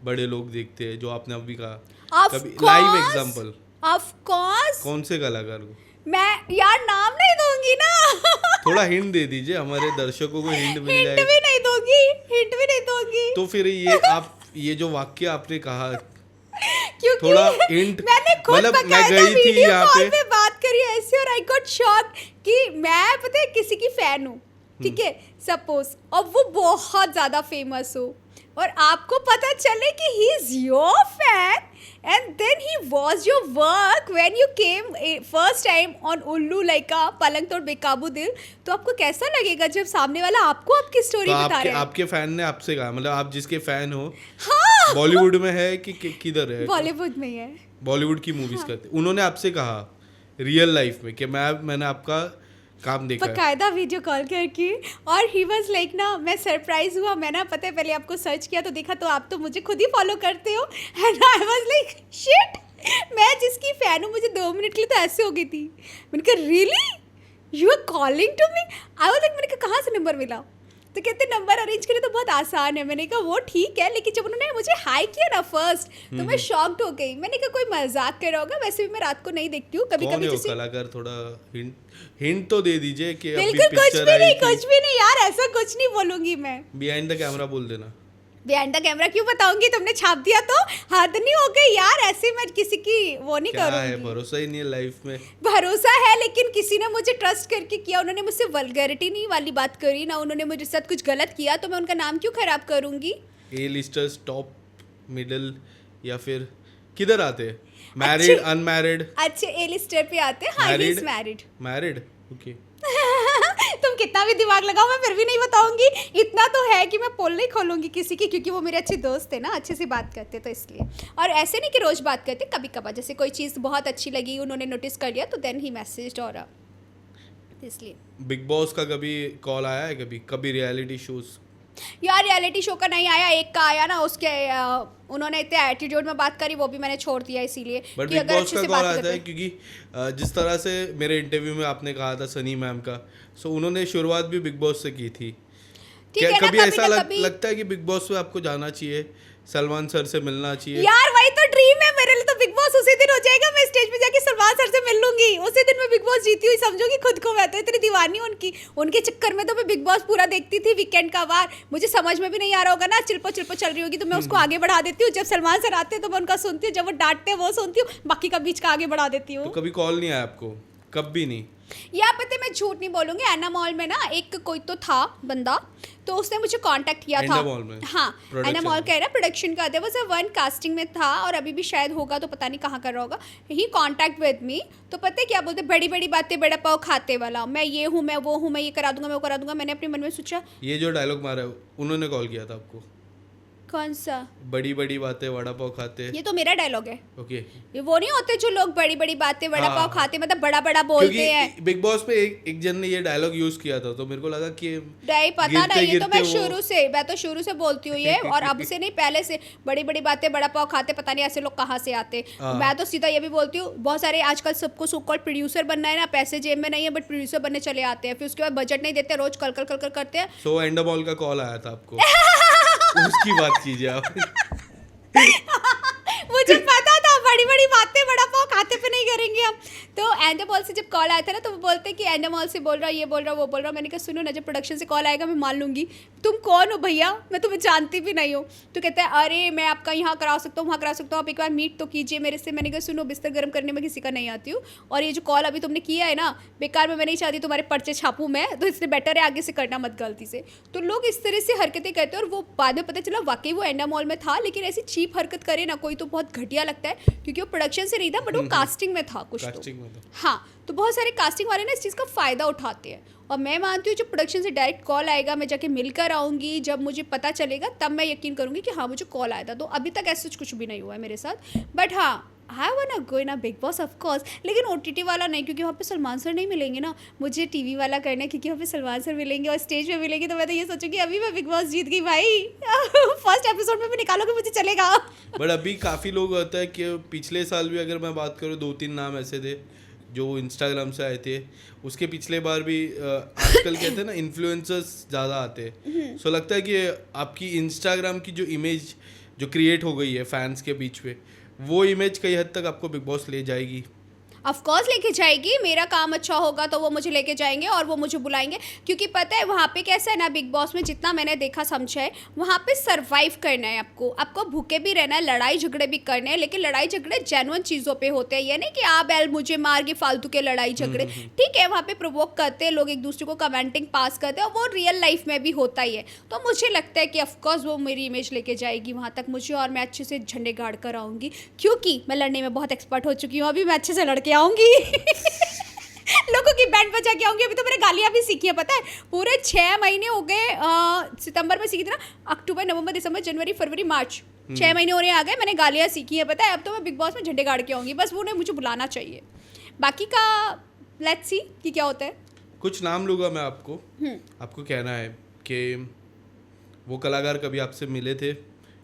बड़े लोग देखते हैं, जो आपने अभी कहा, कभी लाइव एग्जांपल? Of course. कौन से कलाकार को? मैं यार नाम नहीं दूंगी ना। थोड़ा हिंट दे दीजिए, हमारे दर्शकों को हिंट मिल जाए। हिंट भी नहीं दूंगी। तो फिर ये आप ये जो वाक्य आपने कहा क्योंकि थोड़ा हिंट, मैंने खुद मतलब मैं बकायदा गई थी वीडियो यहाँ कॉल पे पे बात करी ऐसे और आई गॉट शॉक कि मैं पता है किसी की फैन हूँ, ठीक है सपोज, और वो बहुत ज़्यादा फेमस हो और आपको पता चले कि he is your fan and then he was your work when you came first time on Ullu लाइका पलंग तोड़ बेकाबू दिल, तो आपको कैसा लगेगा जब सामने वाला आपको आपकी स्टोरी तो बता रहे हैं? आपके फैन ने आपसे कहा, मतलब आप जिसके फैन हो हाँ बॉलीवुड में है कि किधर है? बॉलीवुड में ही है। बॉलीवुड की मूवीज करते, उन्होंने आपसे कहा रियल लाइफ में कि मैंने आपका काम देखा है। बकायदा वीडियो कॉल करके, और ही वाज लाइक ना, मैं सरप्राइज हुआ, मैं ना पता है पहले आपको सर्च किया तो देखा तो आप तो मुझे खुद ही फॉलो करते हो and I was like shit, मैं जिसकी फैन हूँ मुझे 2 मिनट के लिए तो ऐसे हो गई थी। मैंने कहा really you are calling to me? I was like, मैंने कहा कहाँ से नंबर मिला? तो कहते नंबर अरेंज करें तो बहुत आसान है। मैंने कहा वो ठीक है, लेकिन जब उन्होंने मुझे हाई किया ना फर्स्ट तो मैं शॉक्ड हो गई। मैंने कहा कोई मजाक कर रहा होगा, वैसे भी मैं रात को नहीं देखती हूँ, कभी कौन कभी है वो किसी कलाकार? थोड़ा हिंट तो दे दीजिए कि अभी बिल्कुल कुछ पिक्चर भी आई नहीं, थी। कुछ भी नहीं यार, ऐसा कुछ नहीं बोलूंगी मैं। बिहाइंड द कैमरा बोल देना। बिहाइंड द कैमरा क्यों बताऊंगी? तुमने छाप दिया तो हद नहीं हो गई यार, ऐसे मैं किसी की वो नहीं क्या है, करूंगी। भरोसा ही नहीं है लाइफ में। भरोसा है, लेकिन किसी ने मुझे ट्रस्ट करके किया, उन्होंने मुझसे वल्गैरिटी नहीं वाली बात करी ना, उन्होंने मुझे साथ कुछ गलत किया तो मैं उनका नाम क्यों खराब करूंगी? ए लिस्टर्स टॉप मिडिल या फिर किधर आते हैं? Married, unmarried? अच्छे ए लिस्टर पे आते हैं। हाँ he is married. Married, okay. तुम कितना भी दिमाग लगाओ मैं फिर भी नहीं बताऊंगी। इतना तो है कि मैं पोल नहीं खोलूंगी किसी की, क्योंकि वो मेरे अच्छे दोस्त है ना, अच्छे से बात करते तो इसलिए। और ऐसे नहीं कि रोज बात करते, कभी कभार जैसे कोई चीज़ बहुत अच्छी लगी, उन्होंने नोटिस कर लिया तो देन ही मैसेज और इसलिए। बिग बॉस का कभी कॉल आया है? कभी रियलिटी शोज? यार रियलिटी शो का नहीं आया, एक का आया ना, उसके उन्होंने इतने एटीट्यूड में बात करी, वो भी मैंने छोड़ दिया इसीलिए बट कि बिग अगर बॉस अच्छे का से कॉल बात आता करते है क्योंकि जिस तरह से मेरे इंटरव्यू में आपने कहा था सनी मैम का, सो उन्होंने शुरुआत भी बिग बॉस से की थी। ठीक है ना, कभी कभी ऐसा ना कभी लगता है कि बिग बॉस में आपको जाना चाहिए, सलमान सर से मिलना चाहिए? यार वही तो ड्रीम है मेरे लिए, तो बिग बॉस उसी दिन हो जाएगा, मैं स्टेज पे जाके सलमान सर से मिल लूंगी, उसी दिन मैं बिग बॉस जीती हुई समझूंगी खुद को। मैं तो इतनी दीवानी हूं उनके चक्कर में तो मैं बिग बॉस पूरा देखती थी वीकेंड का वार। मुझे समझ में भी नहीं आ रहा होगा ना, चिल्पो चिल्पो चल रही होगी तो मैं उसको आगे बढ़ा देती हूँ। जब सलमान सर आते हैं तो मैं उनका सुनती हूँ, जब वो डांटते हैं वो सुनती हूँ, बाकी का बीच का आगे बढ़ा देती हूँ। तो कभी कॉल नहीं आया आपको? कभी नहीं? या पता है मैं झूठ नहीं बोलूंगी, एना मॉल में ना एक कोई तो था बंदा, तो उसने मुझे कांटेक्ट किया था। मॉल में? हाँ एना मॉल कह रहा प्रोडक्शन का था, वो सब 1 कास्टिंग में था और अभी भी शायद होगा, तो पता नहीं कहाँ कर रहा होगा। ही कांटेक्ट विद मी, तो पता है क्या बोलते, बड़ी बड़ी बातें बड़ा पाव खाते वाला, मैं ये हूँ मैं वो हूँ, मैं ये करा दूंगा मैं वो करा दूंगा। मैंने अपने मन में सोचा ये जो डायलॉग मारा है उन्होंने कॉल किया था आपको? कौन सा? बड़ी बड़ी बातें वड़ा पाव खाते? ये तो मेरा डायलॉग है। ओके। ये वो नहीं होते जो लोग बड़ी बड़ी बातें बड़ा हाँ, पाव खाते, मतलब बड़ा बड़ा बोलते हैं। बिग बॉस पे एक जन ने ये डायलॉग यूज किया था, तो मेरे को लगा कि नहीं पता ना, ये तो मैं गिरते शुरू से बोलती हूँ ये, और अब से नहीं पहले से, बड़ी बड़ी बातें बड़ा पाव खाते, पता नहीं ऐसे लोग कहाँ से आते। मैं तो सीधा ये भी बोलती हूँ, बहुत सारे आजकल सबको सो कॉल्ड प्रोड्यूसर बनना है ना, पैसे जेब में नहीं है बट प्रोड्यूसर बनने चले आते हैं, फिर उसके बाद बजट नहीं देते, रोज कल करते हैं। सो एंड मॉल का कॉल आया था आपको? उसकी बात कीजिए आप। मुझे पता था बड़ी बड़ी बातें बड़ा पाव खाते पे नहीं करेंगे हम। तो एंड मॉल से जब कॉल आया था ना, तो वो बोलते कि एंड मॉल से बोल रहा, ये बोल रहा वो बोल रहा। मैंने कहा सुनो ना, जब प्रोडक्शन से कॉल आएगा मैं मान लूंगी तुम कौन हो भैया, मैं तुम्हें जानती भी नहीं हूँ। तो कहता है अरे मैं आपका यहाँ करा सकता हूँ वहाँ करा सकता हूँ, आप एक बार मीट तो कीजिए मेरे से। मैंने कहा सुनो, बिस्तर गर्म करने में किसी का नहीं आती हूँ, और ये जो कॉल अभी तुमने किया है ना बेकार में, मैं नहीं चाहती तुम्हारे पर्चे छापूँ मैं, तो इसलिए बेटर है आगे से करना मत गलती से। तो लोग इस तरह से हरकतें करते हैं, और वो बाद में पता चला वाकई वो एंडा मॉल में था, लेकिन ऐसी चीप हरकत करे ना कोई तो बहुत घटिया लगता है, क्योंकि वो प्रोडक्शन से नहीं था बट वो कास्टिंग में था कुछ तो। हाँ, तो बहुत सारे कास्टिंग वाले ना इस चीज़ का फ़ायदा उठाते हैं, और मैं मानती हूँ जब प्रोडक्शन से डायरेक्ट कॉल आएगा, मैं जाके मिलकर आऊँगी, जब मुझे पता चलेगा तब मैं यकीन करूँगी कि हाँ मुझे कॉल आया था। तो अभी तक ऐसा कुछ भी नहीं हुआ है मेरे साथ, बट हाँ I want go in a big boss of course, लेकिन OTT वाला नहीं, क्योंकि वहाँ पे सलमान सर नहीं मिलेंगे ना, मुझे TV वाला करना है, क्योंकि वहाँ पे सलमान सर मिलेंगे और स्टेज पे मिलेंगे। तो मैं तो ये सोचूंगी अभी मैं बिग बॉस जीत गई भाई। फर्स्ट एपिसोड में भी निकालोगे मुझे चलेगा। बट अभी काफ़ी लोग होता है कि पिछले साल भी अगर मैं बात करूँ 2-3 नाम ऐसे थे जो इंस्टाग्राम से आए थे, उसके पिछले बार भी आजकल कहते हैं ना इन्फ्लुएंसर्स ज़्यादा आते हैं। सो लगता है कि आपकी इंस्टाग्राम की जो इमेज जो क्रिएट हो गई है फैंस के बीच में, वो इमेज कई हद तक आपको बिग बॉस ले जाएगी? ऑफ कोर्स लेके जाएगी, मेरा काम अच्छा होगा तो वो मुझे लेके जाएंगे और वो मुझे बुलाएंगे, क्योंकि पता है वहाँ पे कैसा है ना, बिग बॉस में जितना मैंने देखा समझा है, वहाँ पे सरवाइव करना है आपको भूखे भी रहना है, लड़ाई झगड़े भी करने हैं, लेकिन लड़ाई झगड़े जेन्युइन चीज़ों पे होते हैं, ये नहीं कि आप एल मुझे मार के फालतू के लड़ाई झगड़े, ठीक है वहाँ पे प्रोवोक करते हैं लोग, एक दूसरे को कमेंटिंग पास करते हैं और वो रियल लाइफ में भी होता ही है। तो मुझे लगता है कि ऑफकोर्स वो मेरी इमेज लेके जाएगी वहाँ तक मुझे, और मैं अच्छे से झंडे गाड़ कर आऊँगी, क्योंकि मैं लड़ने में बहुत एक्सपर्ट हो चुकी हूँ, अभी मैं अच्छे से लड़के आऊँगी लोगों की बैंड बजा के आऊँगी। अभी तो मैंने गालियाँ भी सीखी है, पता है पूरे 6 महीने हो गए, सितंबर में सीखी थी ना, अक्टूबर नवंबर दिसंबर जनवरी फरवरी मार्च, 6 महीने होने आ गए, मैंने गालियाँ सीखी है, पता है। अब तो मैं बिग बॉस में झंडे गाड़ के आऊँगी, बस वो मुझे बुलाना चाहिए, बाकी का लेट्स सी कि क्या होता है। कुछ नाम लूँगा मैं आपको कहना है कि वो कलाकार कभी आपसे मिले थे,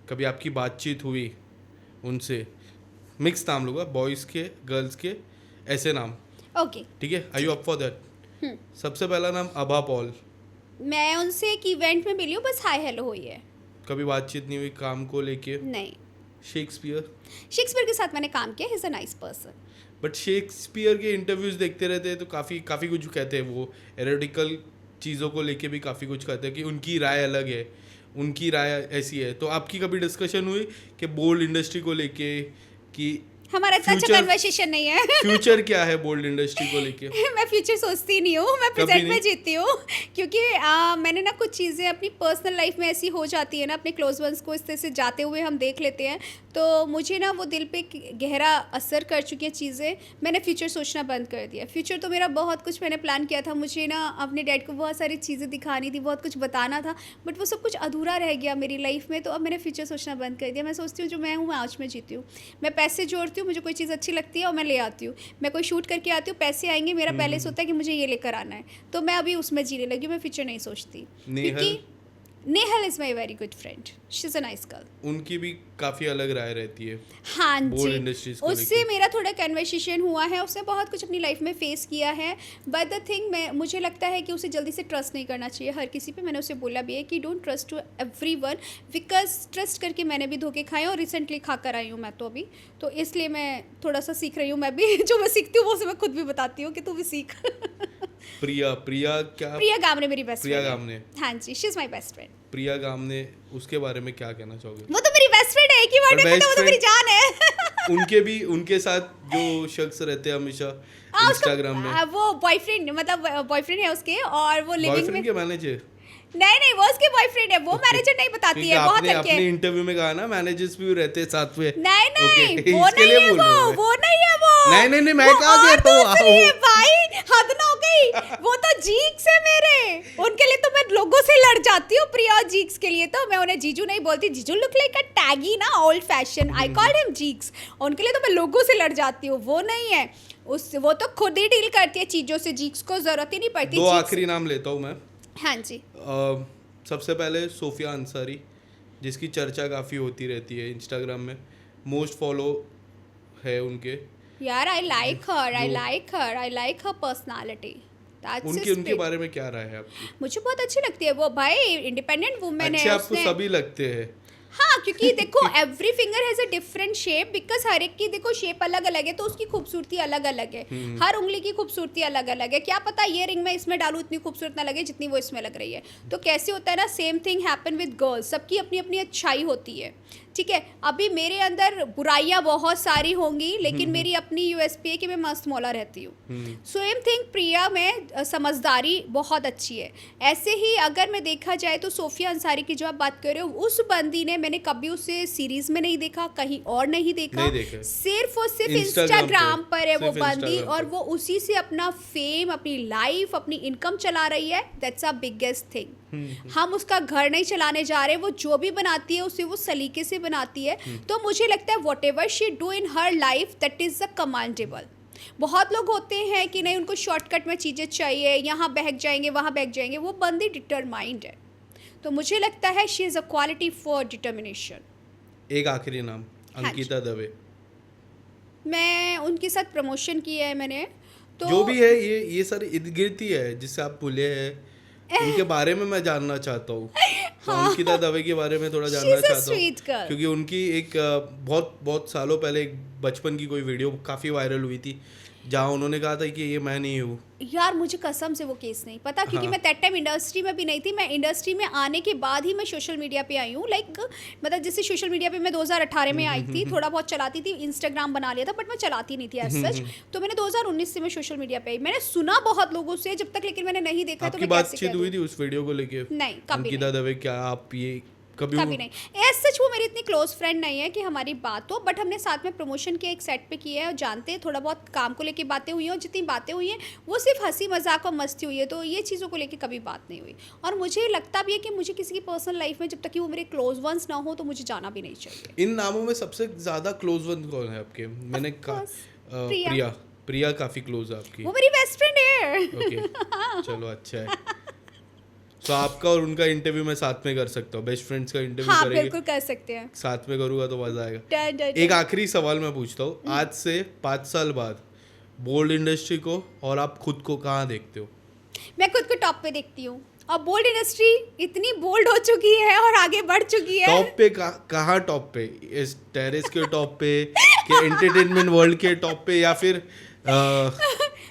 कभी आपकी बातचीत हुई उनसे, मिक्स नाम लूँगा, बॉयज़ के गर्ल्स के ऐसे नाम, ओके ठीक है? Are you up for that? सबसे पहला नाम अभा पॉल। मैं उनसे एक इवेंट में मिली हूँ, बस हाय हेलो हुई है, कभी बातचीत नहीं हुई काम को लेके? नहीं। शेक्सपियर के साथ मैंने काम किया, he is a nice person. But Shakespeare के इंटरव्यूज़ देखते रहते हैं तो काफ़ी कुछ कहते हैं, वो एरोटिकल चीज़ों को लेके भी काफ़ी कुछ कहते हैं कि उनकी राय अलग है, उनकी राय ऐसी है। तो आपकी कभी डिस्कशन हुई कि बोल्ड इंडस्ट्री को लेके कि हमारा इतना अच्छा कन्वर्सेशन नहीं है फ्यूचर क्या है बोल्ड इंडस्ट्री को लेके? मैं फ्यूचर सोचती नहीं हूँ, मैं प्रेजेंट में जीती हूँ, क्योंकि मैंने ना कुछ चीज़ें अपनी पर्सनल लाइफ में ऐसी हो जाती है ना, अपने क्लोज वंस को इस तरह से जाते हुए हम देख लेते हैं, तो मुझे ना वो दिल पे गहरा असर कर चुकी है चीज़ें, मैंने फ्यूचर सोचना बंद कर दिया। फ्यूचर तो मेरा बहुत कुछ मैंने प्लान किया था, मुझे ना अपने डैड को बहुत सारी चीज़ें दिखानी थी, बहुत कुछ बताना था, बट वो सब कुछ अधूरा रह गया मेरी लाइफ में, तो अब मैंने फ्यूचर सोचना बंद कर दिया। मैं सोचती हूँ जो मैं हूँ मैं आज में जीती हूँ, मैं पैसे जोड़ती हूँ, मुझे कोई चीज़ अच्छी लगती है और मैं ले आती हूँ, मैं कोई शूट करके आती हूँ, पैसे आएंगे, मेरा पहले से होता है कि मुझे ये लेकर आना है, तो मैं अभी उसमें जीने लगी हूँ, मैं फ्यूचर नहीं सोचती। क्योंकि Nehal is my very good friend, she is a nice girl. उनकी भी काफ़ी अलग राय रहती है, हाँ जी, उससे मेरा थोड़ा कन्वर्सेशन हुआ है, उसने बहुत कुछ अपनी लाइफ में फेस किया है, बट द थिंग मुझे लगता है कि उसे जल्दी से ट्रस्ट नहीं करना चाहिए हर किसी पे। मैंने उसे बोला भी है कि don't trust to everyone, because trust करके मैंने भी धोखे खाए और रिसेंटली खा कर आई हूँ मैं तो अभी, तो इसलिए मैं थोड़ा सा सीख रही हूँ, मैं भी जो मैं सीखती हूँ वो मैं खुद भी बताती हूँ कि तू भी सीख प्रिया गामने मेरी बेस्ट प्रिया फ्रेंड गामने, हाँ जी, she is my best friend. Priya Gamne, उसके बारे में क्या कहना चाहोगे? वो तो मेरी बेस्ट फ्रेंड है, एक ही वर्ड में पता, वो तो मेरी जान है उनके साथ जो शख्स रहते हैं हमेशा इंस्टाग्राम में, वो बॉयफ्रेंड, मतलब बॉयफ्रेंड है उसके, और वो लिविंग में बॉयफ्रेंड के मैनेजर? नहीं वो उसके बॉयफ्रेंड है, वो मैनेजर नहीं बताती है, बहुत हल्के। अपने इंटरव्यू में कहा ना मैनेजर्स भी रहते हैं साथ में। नहीं वो नहीं है, वो नहीं है, वो नहीं मैं कहा गया भाई, हद ना हो गई, वो तो जीक्स है मेरे, उनके लिए तो मैं लोगों से लड़ जाती हूँ। प्रिया और जीक्स के लिए तो मैं उन्हें जीजू नहीं बोलती, जीजू लुक लाइक अ टैगी ना, old fashion, I called him geeks, उनके लिए तो मैं लोगों से लड़ जाती हूँ, वो नहीं है, वो तो खुद ही डील करती है चीजों से, जीक्स को जरूरत ही नहीं पड़ती। दो आखिरी नाम लेता हूँ मैं, हाँ जी। सबसे पहले सोफिया अंसारी, जिसकी चर्चा काफ़ी होती रहती है इंस्टाग्राम में, मोस्ट फॉलो है उनके यार। I like her personality. उनके बारे में क्या राय है आपकी? मुझे बहुत अच्छी लगती है वो, भाई इंडिपेंडेंट वुमेन है। अच्छे आपको सभी लगते हैं? हाँ, क्योंकि देखो every finger has a different shape, because हर एक की देखो शेप अलग अलग है, तो उसकी खूबसूरती अलग अलग है, हर उंगली की खूबसूरती अलग अलग है। क्या पता ये रिंग में इसमें डालूं इतनी खूबसूरत ना लगे जितनी वो इसमें लग रही है। तो कैसे होता है ना, same thing happen with girls, सबकी अपनी अपनी अच्छाई होती है, ठीक है। अभी मेरे अंदर बुराइयां बहुत सारी होंगी, लेकिन मेरी अपनी यूएसपी है कि मैं मस्त मौला रहती हूँ। सेम थिंग प्रिया में समझदारी बहुत अच्छी है। ऐसे ही अगर मैं देखा जाए तो सोफिया अंसारी की जो आप बात कर रहे हो, उस बंदी ने, मैंने कभी उसे सीरीज में नहीं देखा, कहीं और नहीं देखा, सिर्फ और सिर्फ इंस्टाग्राम पर है वो बंदी, और वो उसी से अपना फेम, अपनी लाइफ, अपनी इनकम चला रही है। That's a biggest thing. हम उसका घर नहीं चलाने जा रहे, वो जो भी बनाती है उसे वो सलीके से बनाती है। तो मुझे लगता है what ever she do in her life, that is a commendable. बहुत लोग होते हैं कि नहीं, उनको शॉर्टकट में चीज़ें चाहिए, यहाँ बहक जाएंगे वहाँ बहक जाएंगे, वो बंदी डिटरमाइंड है। तो मुझे लगता है she is a quality for determination. एक आखिरी नाम, अंकिता दवे। मैं उनके साथ प्रमोशन किया है मैंने, तो जो भी है ये सारी इर्द गिर्द ही है जिससे आप भूले हैं, उनके बारे में मैं जानना चाहता हूँ। हाँ। अंकिता दवे के बारे में थोड़ा जानना चाहता हूँ, क्योंकि उनकी एक बहुत सालों पहले एक बचपन की कोई वीडियो काफ़ी वायरल हुई थी जहाँ उन्होंने कहा था कि ये मैं नहीं हूँ? यार मुझे कसम से वो केस नहीं पता, क्योंकि हाँ। मैं दैट टाइम इंडस्ट्री में भी नहीं थी। मैं इंडस्ट्री में आने के बाद ही मैं सोशल मीडिया पे आई हूँ। लाइक मतलब जैसे सोशल मीडिया पे मैं 2018 में आई थी, थोड़ा बहुत चलाती थी, इंस्टाग्राम बना लिया था, बट मैं चलाती नहीं थी एज सच। तो मैंने 2019 से मैं सोशल मीडिया पे आई। मैंने सुना बहुत लोगों से जब तक, लेकिन मैंने नहीं देखा, तो आपकी मैं कैसे बातचीत कह हुई दूँ? थी उस वीडियो को लेके? नहीं, कभी अंकिता नहीं। दवे, क्या आप ये कभी कभी नहीं। एज सच वो मेरी इतनी क्लोज फ्रेंड नहीं है कि हमारी बात हो, बट हमने साथ में प्रमोशन के एक सेट पे किया है और जानते हैं, थोड़ा बहुत काम को लेके बातें हुई हैं, और जितनी बातें हुई हैं वो सिर्फ हंसी मजाक और मस्ती हुई है। तो ये चीज़ों को लेके कभी बात नहीं हुई। और मुझे लगता भी है कि मुझे किसी की पर्सनल लाइफ में जब तक कि वो मेरे क्लोज वंस ना हो तो मुझे जाना भी नहीं चाहिए। इन नामों में सबसे ज्यादा क्लोज वन कौन है आपके? मैंने कहा course, प्रिया। प्रिया। प्रिया काफी क्लोज है आपकी? वो मेरी बेस्ट फ्रेंड है। ओके, चलो अच्छा है। तो आपका और उनका इंटरव्यू मैं साथ में कर सकता हूँ, बेस्ट फ्रेंड्स का इंटरव्यू हाँ करेंगे, बिल्कुल कर सकते हैं। साथ में करूँगा तो मजा आएगा। डन डन एक आखिरी सवाल मैं पूछता हूँ, आज से 5 साल बाद बोल्ड इंडस्ट्री को और आप खुद को कहाँ देखते हो? मैं खुद को टॉप पे देखती हूँ, और बोल्ड इंडस्ट्री इतनी बोल्ड हो चुकी है और आगे बढ़ चुकी है। टॉप पे कहाँ टॉप पे? इस टेरेस के टॉप पे, के एंटरटेनमेंट वर्ल्ड के टॉप पे, या फिर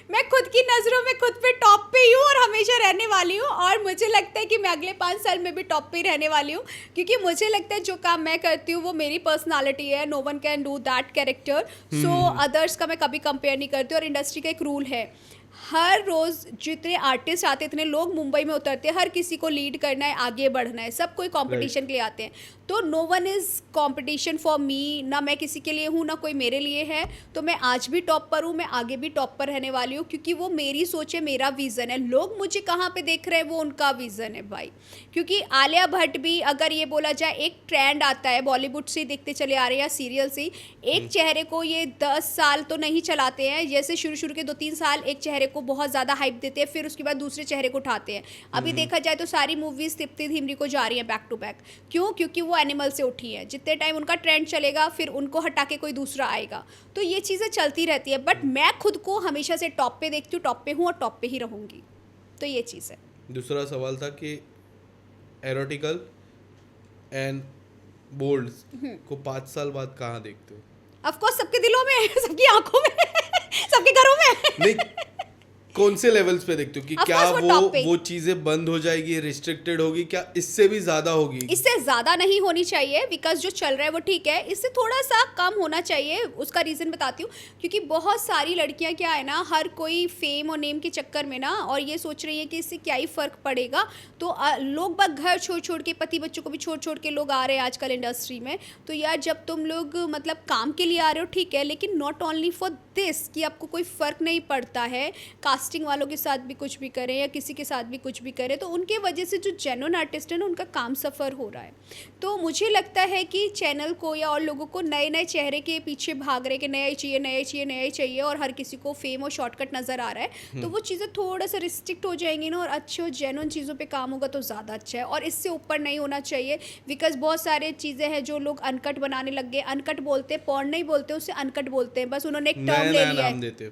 मैं खुद की नज़रों में खुद पे टॉप पे ही हूँ और हमेशा रहने वाली हूँ। और मुझे लगता है कि मैं अगले 5 साल में भी टॉप पे ही रहने वाली हूँ, क्योंकि मुझे लगता है जो काम मैं करती हूँ वो मेरी पर्सनालिटी है। No one can do that character, so others का मैं कभी कंपेयर नहीं करती। और इंडस्ट्री का एक रूल है, हर रोज़ जितने आर्टिस्ट आते हैं, इतने लोग मुंबई में उतरते हैं, हर किसी को लीड करना है, आगे बढ़ना है, सब कोई कंपटीशन के लिए आते हैं। तो no one is competition for me, ना मैं किसी के लिए हूँ ना कोई मेरे लिए है। तो मैं आज भी टॉप पर हूँ, मैं आगे भी टॉप पर रहने वाली हूँ, क्योंकि वो मेरी सोच है, मेरा विज़न है। लोग मुझे कहाँ पे देख रहे हैं वो उनका विज़न है भाई। क्योंकि आलिया भट्ट भी, अगर ये बोला जाए, एक ट्रेंड आता है बॉलीवुड से देखते चले आ रहे हैं या सीरियल से, एक चेहरे को ये 10 साल तो नहीं चलाते हैं। जैसे शुरू के 2-3 साल एक चेहरे को बहुत ज़्यादा हाइप देते हैं, फिर उसके बाद दूसरे चेहरे को उठाते हैं। अभी देखा जाए तो सारी मूवीज़ तिप्ती धीमरी को जा रही हैं बैक टू बैक। क्यों? क्योंकि वो एनिमल से उठी है। जितने टाइम उनका ट्रेंड चलेगा फिर उनको हटा के कोई दूसरा आएगा। तो ये चीज़ें चलती रहती है, बट मैं खुद को हमेशा से टॉप पे देखती हूँ, टॉप पे हूँ और टॉप पे ही रहूँगी। तो ये चीज़ है। दूसरा सवाल था कि एरोटिकल एंड बोल्ड को 5 साल बाद कहाँ देखते हो? ऑफ कोर्स सबके दिलों में, सबकी आंखों में, सबके घरों में। नहीं, कौन से लेवल्स पे देखते हो कि Of क्या course वो top पे। वो चीजें बंद हो जाएगी, रिस्ट्रिक्टेड होगी, क्या इससे भी ज्यादा होगी? इससे ज़्यादा नहीं होनी चाहिए, बिकॉज जो चल रहा है वो ठीक है। इससे थोड़ा सा कम होना चाहिए। उसका रीज़न बताती हूँ, क्योंकि बहुत सारी लड़कियाँ क्या है ना, हर कोई फेम और नेम के चक्कर में ना, और ये सोच रही है कि इससे क्या ही फ़र्क पड़ेगा। तो लोग बस घर छोड़ के, पति बच्चों को भी छोड़ के लोग आ रहे हैं आजकल इंडस्ट्री में। तो यार जब तुम लोग मतलब काम के लिए आ रहे हो ठीक है, लेकिन नॉट ओनली फॉर दिस, कि आपको कोई फ़र्क नहीं पड़ता है, कास्टिंग वालों के साथ भी कुछ भी करें या किसी के साथ भी कुछ भी करें, तो उनके वजह से जो जेन्युइन आर्टिस्ट है ना, उनका काम सफ़र हो रहा है। तो मुझे लगता है कि चैनल को या और लोगों को नए चेहरे के पीछे भाग रहे कि नया ही चाहिए और हर किसी को फेम और शॉर्टकट नज़र आ रहा है। तो वो चीज़ें थोड़ा सा रिस्ट्रिक्ट हो जाएंगी ना, और अच्छे और जेन्युइन चीज़ों पे काम होगा तो ज़्यादा अच्छा है। और इससे ऊपर नहीं होना चाहिए, बिकॉज बहुत सारे चीज़ें हैं जो लोग अनकट बनाने लग गए। अनकट बोलते हैं, पॉर्न नहीं बोलते, उसे अनकट बोलते हैं, बस उन्होंने एक टर्म ले लिया है। देते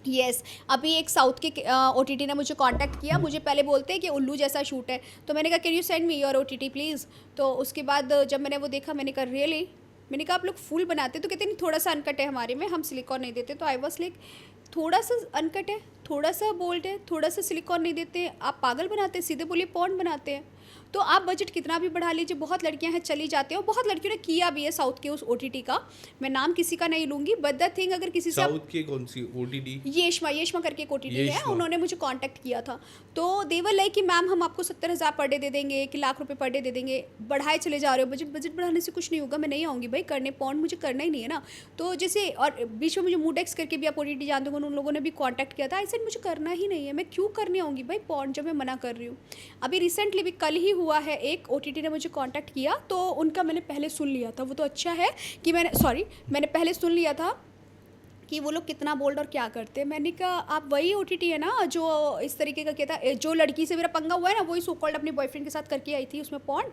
यस अभी एक साउथ के OTT ने मुझे कांटेक्ट किया। मुझे पहले बोलते हैं कि उल्लू जैसा शूट है, तो मैंने कहा can you send me your OTT please. तो उसके बाद जब मैंने वो देखा, मैंने कहा रियली, मैंने कहा आप लोग फुल बनाते? तो कहते नहीं, थोड़ा सा अनकट है हमारे में, हम सिलिकॉन नहीं देते। तो आई वाज लाइक, थोड़ा सा अनकट है, थोड़ा सा बोल्ड है, थोड़ा सा सिलिकॉन नहीं देते, आप पागल बनाते हैं, सीधे बोलिए पॉर्न बनाते हैं। तो आप बजट कितना भी बढ़ा लीजिए, बहुत लड़कियां हैं चली जाती हैं, और बहुत लड़कियों ने किया भी है साउथ के उस OTT का। मैं नाम किसी का नहीं लूँगी, बट द थिंग, अगर किसी से साउथ की कौन सी OTT? येशमा करके एक OTT है, उन्होंने मुझे कांटेक्ट किया था। तो देवर लाइक कि मैम हम आपको 70,000 पर डे दे देंगे, 1 लाख रुपए पर डे दे देंगे, बढ़ाए चले जा रहे हो, बजट बढ़ाने से कुछ नहीं होगा, मैं नहीं आऊँगी भाई करने, पॉन्ड मुझे करना ही नहीं है ना। तो जैसे, और बीच में मुझे मूडेक्स करके भी आप OTT जानते हो, उन लोगों ने भी कॉन्टैक्ट किया था। आई सेड मुझे करना ही नहीं है, मैं क्यों करने आऊँगी भाई पॉन्ड, जब मैं मना कर रही हूँ। अभी रिसेंटली भी कल ही हुआ है, एक OTT ने मुझे कांटेक्ट किया, तो उनका मैंने पहले सुन लिया था। वो तो अच्छा है कि मैंने पहले सुन लिया था कि वो लोग कितना बोल्ड और क्या करते हैं। मैंने कहा आप वही OTT है ना जो इस तरीके का किया था, जो लड़की से मेरा पंगा हुआ है ना, वही सो कॉल्ड अपने बॉयफ्रेंड के साथ करके आई थी उसमें पॉन्ड।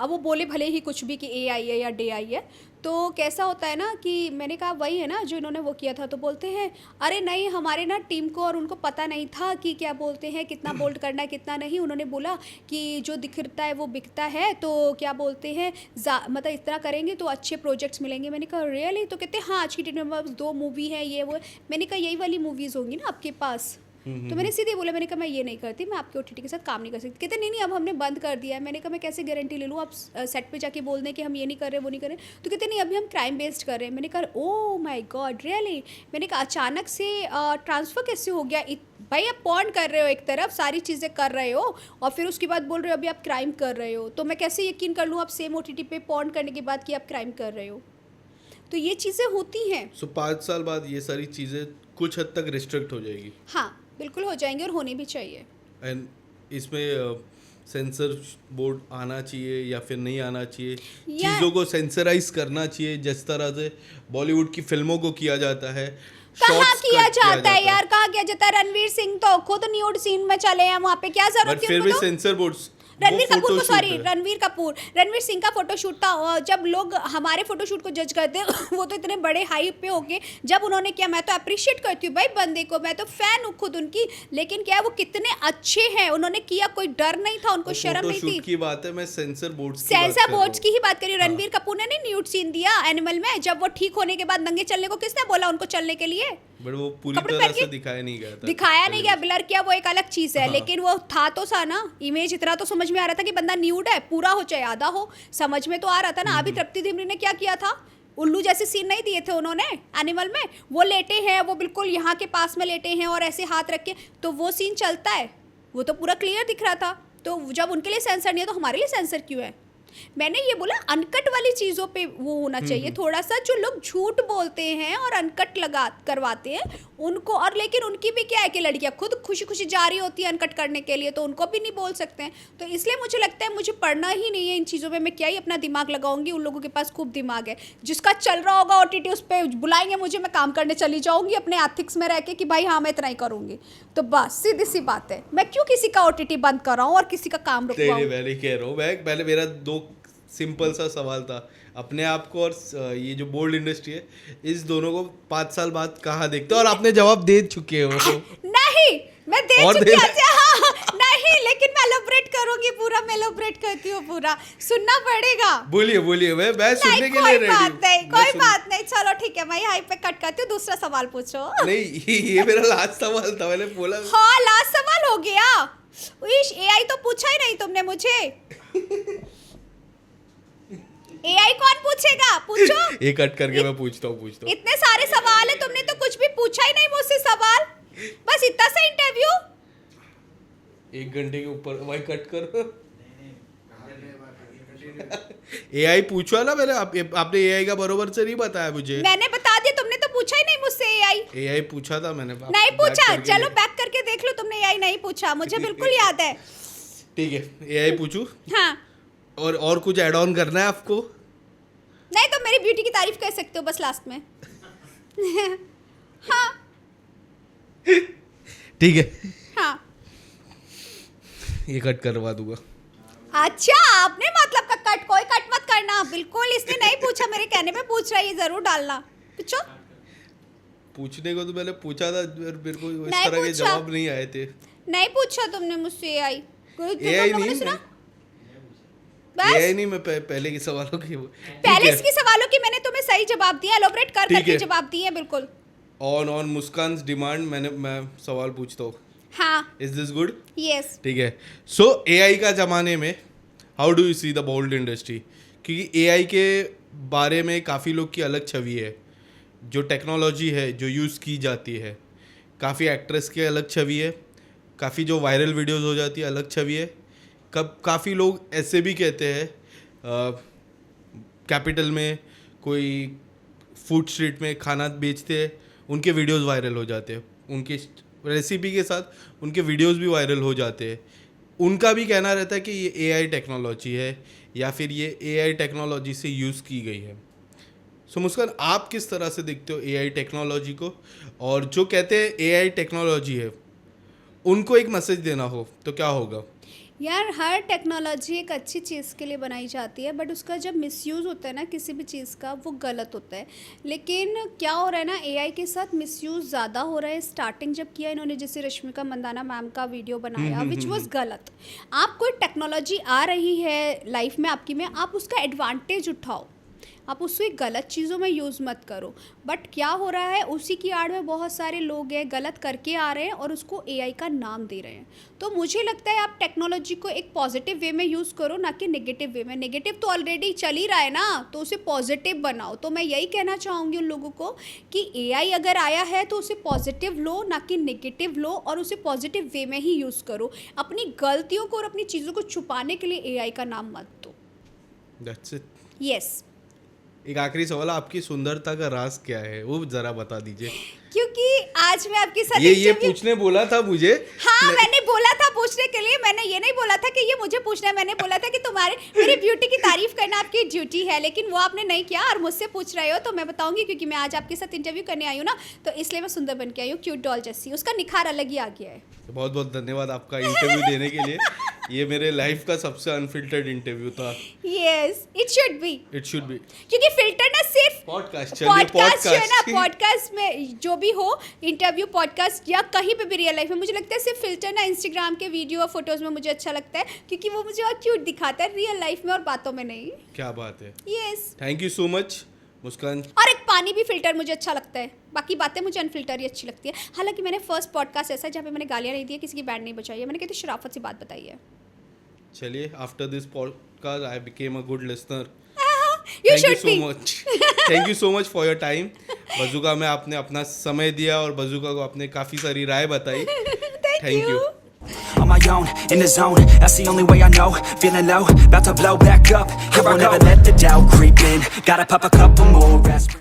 अब वो बोले भले ही कुछ भी कि AI है या DI है, तो कैसा होता है ना कि मैंने कहा वही है ना जो इन्होंने वो किया था, तो बोलते हैं अरे नहीं हमारे ना टीम को और उनको पता नहीं था कि क्या बोलते हैं कितना बोल्ड करना है कितना नहीं। उन्होंने बोला कि जो दिखता है वो बिकता है, तो क्या बोलते हैं मतलब इतना करेंगे तो अच्छे प्रोजेक्ट्स मिलेंगे। मैंने कहा रियली? तो कहते हैं हाँ आज की डेट में बस 2 मूवी है ये वो है। मैंने कहा यही वाली मूवीज़ होंगी ना आपके पास? तो मैंने सीधे बोला, मैंने कहा मैं ये नहीं करती, मैं आपके OTT के साथ काम नहीं कर सकती। कहते नहीं नहीं अब हमने बंद कर दिया है। मैंने कहा मैं कैसे गारंटी ले लूँ, आप सेट पे जाके बोल दें कि हम ये नहीं कर रहे वो नहीं कर रहे। तो कहते नहीं अभी हम क्राइम बेस्ड कर रहे हैं। मैंने कहा ओ माय गॉड रियली? मैंने कहा अचानक से ट्रांसफ़र कैसे हो गया? भाई आप पॉर्न कर रहे हो एक तरफ, सारी चीज़ें कर रहे हो और फिर उसके बाद बोल रहे हो अभी आप क्राइम कर रहे हो, तो मैं कैसे यकीन कर लूँ आप सेम OTT पे पॉर्न करने के बाद कि आप क्राइम कर रहे हो? तो ये चीज़ें होती हैं। सो 5 साल बाद ये सारी चीज़ें कुछ हद तक रिस्ट्रिक्ट हो जाएगी। हाँ बिल्कुल हो जाएंगे और होनी भी चाहिए। एंड इसमें सेंसर बोर्ड आना चाहिए या फिर नहीं आना चाहिए, चीज़ों को सेंसराइज करना चाहिए जिस तरह से बॉलीवुड की फिल्मों को किया जाता है। कहाँ किया जाता है यार, कहाँ किया जाता है? रणवीर सिंह तो खुद न्यूड सीन में चले हैं वहाँ पे, क्या जरूरत थी? फिर भी सेंसर बोर्ड्स रणवीर कपूर को, सॉरी रणवीर सिंह का फोटोशूट था। जब लोग हमारे फोटोशूट को जज करते हैं वो तो इतने बड़े हाइप पे होके जब उन्होंने किया, मैं तो अप्रिशिएट करती हूँ भाई बंदे को, मैं तो फैन हूँ खुद उनकी। लेकिन क्या है वो कितने अच्छे हैं, उन्होंने किया, कोई डर नहीं था उनको, शर्म नहीं थी। की बात है, मैं सेंसर बोर्ड्स की ही बात करी। रणवीर कपूर ने नहीं न्यूड सीन दिया एनिमल में, जब वो ठीक होने के बाद नंगे चलने को किसने बोला उनको चलने के लिए? बट वो पूरी तरह से दिखाया नहीं गया था, दिखाया नहीं गया, ब्लर किया, वो एक अलग चीज है। लेकिन वो था तो सा ना, इमेज इतना तो समझ में आ रहा था कि बंदा न्यूड है, पूरा हो चाहे आधा हो, समझ में तो आ रहा था ना। अभी तृप्ति डिमरी ने क्या किया था, उल्लू जैसे सीन नहीं दिए थे उन्होंने एनिमल में, वो लेटे हैं, वो बिल्कुल यहाँ के पास में लेटे हैं और ऐसे हाथ रख के, तो वो सीन चलता है, वो तो पूरा क्लियर दिख रहा था। तो जब उनके लिए सेंसर नहीं है तो हमारे लिए सेंसर क्यों है? मैंने ये बोला अनकट वाली चीज़ों पे वो होना चाहिए थोड़ा सा। जो लोग झूठ बोलते हैं और अनकट लगा करवाते हैं उनको, और लेकिन उनकी भी क्या है कि लड़कियां खुद खुशी खुशी जा रही होती है अनकट करने के लिए, तो उनको भी नहीं बोल सकते हैं। तो इसलिए मुझे लगता है मुझे पढ़ना ही नहीं है इन चीज़ों में, मैं क्या ही अपना दिमाग लगाऊंगी? उन लोगों के पास खूब दिमाग है, जिसका चल रहा होगा OTT उस पर बुलाएंगे मुझे, मैं काम करने चली जाऊंगी अपने एथिक्स में रह के कि भाई हाँ मैं इतना ही करूंगी। तो बस सीधी सी बात है, मैं क्यों किसी का OTT बंद कराऊं और किसी का काम रुकवाऊं? मैं कह रहा हूँ, पहले मेरा 2 सिंपल सा सवाल था अपने आप को और ये जो बोल्ड इंडस्ट्री है, इस दोनों को 5 साल बाद कहाँ देखते हो? और आपने जवाब दे चुके हो। नहीं मैं दे चुकी हूं। हाँ, नहीं लेकिन मैं एलोब्रेट करूंगी पूरा, मैं एलोब्रेट करती हूँ पूरा, सुनना पड़ेगा। बोलिए बोलिए, मैं सुनने के लिए रेडी हूँ। कोई बात नहीं, चलो ठीक है, मैं यहाँ पे कट करती हूँ, दूसरा सवाल पूछो। नहीं ये मेरा लास्ट सवाल था, मैंने बोला। हाँ लास्ट सवाल हो गया। AI तो पूछा ही नहीं तुमने मुझे। AI कौन पूछेगा? पूछो। ये कट करके मैं पूछता हूँ। इतने सारे सवाल है, तुमने तो कुछ भी पूछा ही नहीं मुझसे सवाल, बस इतना सा इंटरव्यू। 1 घंटे के ऊपर, भाई कट करो। AI पूछा ना मैंने, आपने AI का बरोबर से नहीं बताया मुझे। मैंने बता दिया, तुमने तो पूछा ही नहीं मुझसे AI पूछा था मैंने। नहीं पूछा, चलो बैक करके देख लो, तुमने AI नहीं पूछा, मुझे बिल्कुल याद है। ठीक है, AI पूछूं? हाँ। और कुछ ऐड ऑन करना है आपको? नहीं तो मेरी ब्यूटी की तारीफ कर सकते हो बस लास्ट में। हाँ ठीक है, हाँ ये कट करवा दूंगा। अच्छा आपने मतलब का कट, कोई कट मत करना बिल्कुल, इसने नहीं पूछा, मेरे कहने पे पूछ रहा है, ये जरूर डालना। पूछो। पूछने को तो मैंने पूछा था, मेरे को इस तरह के जवाब नहीं आए थे। नहीं पूछा तुमने मुझसे AI नहीं, मैं पहले के सवालों की मैंने तुम्हें सही जवाब दिया, एलोबरेट कर करके जवाब दिए बिल्कुल। ऑन मुस्कान्स डिमांड मैं सवाल पूछता हूँ। हाँ। Is this good? यस। ठीक है। सो AI का ज़माने में how do you see the bold industry? क्योंकि AI के बारे में काफ़ी लोग की अलग छवि है, जो टेक्नोलॉजी है जो यूज़ की जाती है, काफ़ी एक्ट्रेस की अलग छवि है, काफ़ी जो वायरल वीडियोस हो जाती है अलग छवि है। काफ़ी लोग ऐसे भी कहते हैं कैपिटल में कोई फूड स्ट्रीट में खाना बेचते हैं, उनके वीडियोस वायरल हो जाते हैं, उनकी रेसिपी के साथ उनके वीडियोस भी वायरल हो जाते हैं। उनका भी कहना रहता है कि ये AI टेक्नोलॉजी है या फिर ये AI टेक्नोलॉजी से यूज़ की गई है। सो मुस्कान, आप किस तरह से देखते हो AI टेक्नोलॉजी को? और जो कहते हैं AI टेक्नोलॉजी है, उनको एक मैसेज देना हो तो क्या होगा? यार हर टेक्नोलॉजी एक अच्छी चीज़ के लिए बनाई जाती है, बट उसका जब मिसयूज़ होता है ना किसी भी चीज़ का, वो गलत होता है। लेकिन क्या हो रहा है ना, एआई के साथ मिसयूज़ ज़्यादा हो रहा है। स्टार्टिंग जब किया इन्होंने, जैसे रश्मिका मंदाना मैम का वीडियो बनाया विच वाज गलत। आप कोई टेक्नोलॉजी आ रही है लाइफ में आपकी में, आप उसका एडवांटेज उठाओ, आप उसको गलत चीज़ों में यूज़ मत करो। बट क्या हो रहा है, उसी की आड़ में बहुत सारे लोग हैं गलत करके आ रहे हैं और उसको एआई का नाम दे रहे हैं। तो मुझे लगता है आप टेक्नोलॉजी को एक पॉजिटिव वे में यूज़ करो, ना कि नेगेटिव वे में। नेगेटिव तो ऑलरेडी चल ही रहा है ना, तो उसे पॉजिटिव बनाओ। तो मैं यही कहना चाहूँगी उन लोगों को कि एआई अगर आया है तो उसे पॉजिटिव लो, ना कि नेगेटिव लो, और उसे पॉजिटिव वे में ही यूज़ करो। अपनी गलतियों को और अपनी चीज़ों को छुपाने के लिए एआई का नाम मत दो। That's it. यस। एक आखिरी सवाल, आपकी सुंदरता का राज क्या है, वो जरा बता दीजिए। क्योंकि आज मैं आपके साथ ये पूछने बोला था मुझे। हाँ, मैंने बोला था पूछने के लिए। मैंने ये नहीं बोला था कि ये मुझे पूछना है, मैंने बोला था कि तुम्हारे मेरी ब्यूटी की तारीफ करना आपकी ड्यूटी है, लेकिन वो आपने नहीं किया और मुझसे पूछ रहे हो। तो मैं बताऊंगी, क्योंकि मैं आज आपके साथ इंटरव्यू करने आई हूँ ना, तो इसलिए मैं सुंदर बन के आई हूँ, क्यूट डॉल जैसी। उसका निखार अलग ही आ गया है। बहुत बहुत धन्यवाद आपका इंटरव्यू देने के लिए। ये मेरे लाइफ का सबसे अनफिल्टर्ड इंटरव्यू था। Yes, it should be. It should be. क्योंकि फिल्टर ना सिर्फ पॉडकास्ट है ना, पॉडकास्ट में जो भी हो, इंटरव्यू, पॉडकास्ट या कहीं पे भी रियल लाइफ में, मुझे लगता है सिर्फ फिल्टर ना इंस्टाग्राम के वीडियो और फोटोज में मुझे अच्छा लगता है, क्योंकि वो मुझे और क्यूट दिखाता है रियल लाइफ में और बातों में नहीं। क्या बात है। Yes. Thank you so much Muskan. और एक पानी भी फिल्टर मुझे अच्छा लगता है, बाकी बातें मुझे अनफिल्टर ही अच्छी लगती है। हालांकि मैंने फर्स्ट पॉडकास्ट ऐसा है जहाँ पे मैंने गालियाँ नहीं दी, किसी की बैंड नहीं बचाई है, मैंने कहती शराफत से बात बताई है। चलिए, after this podcast I became a good listener. You thank you should so be. Much. Thank you so much for your time. बजूका में आपने अपना समय दिया और बजूका को आपने काफ़ी सारी राय बताई। Thank you. On my own, in the zone, that's the only way I know. Feeling low, about to blow back up. Here I won't ever let the doubt creep in. Gotta pop a couple more aspirin.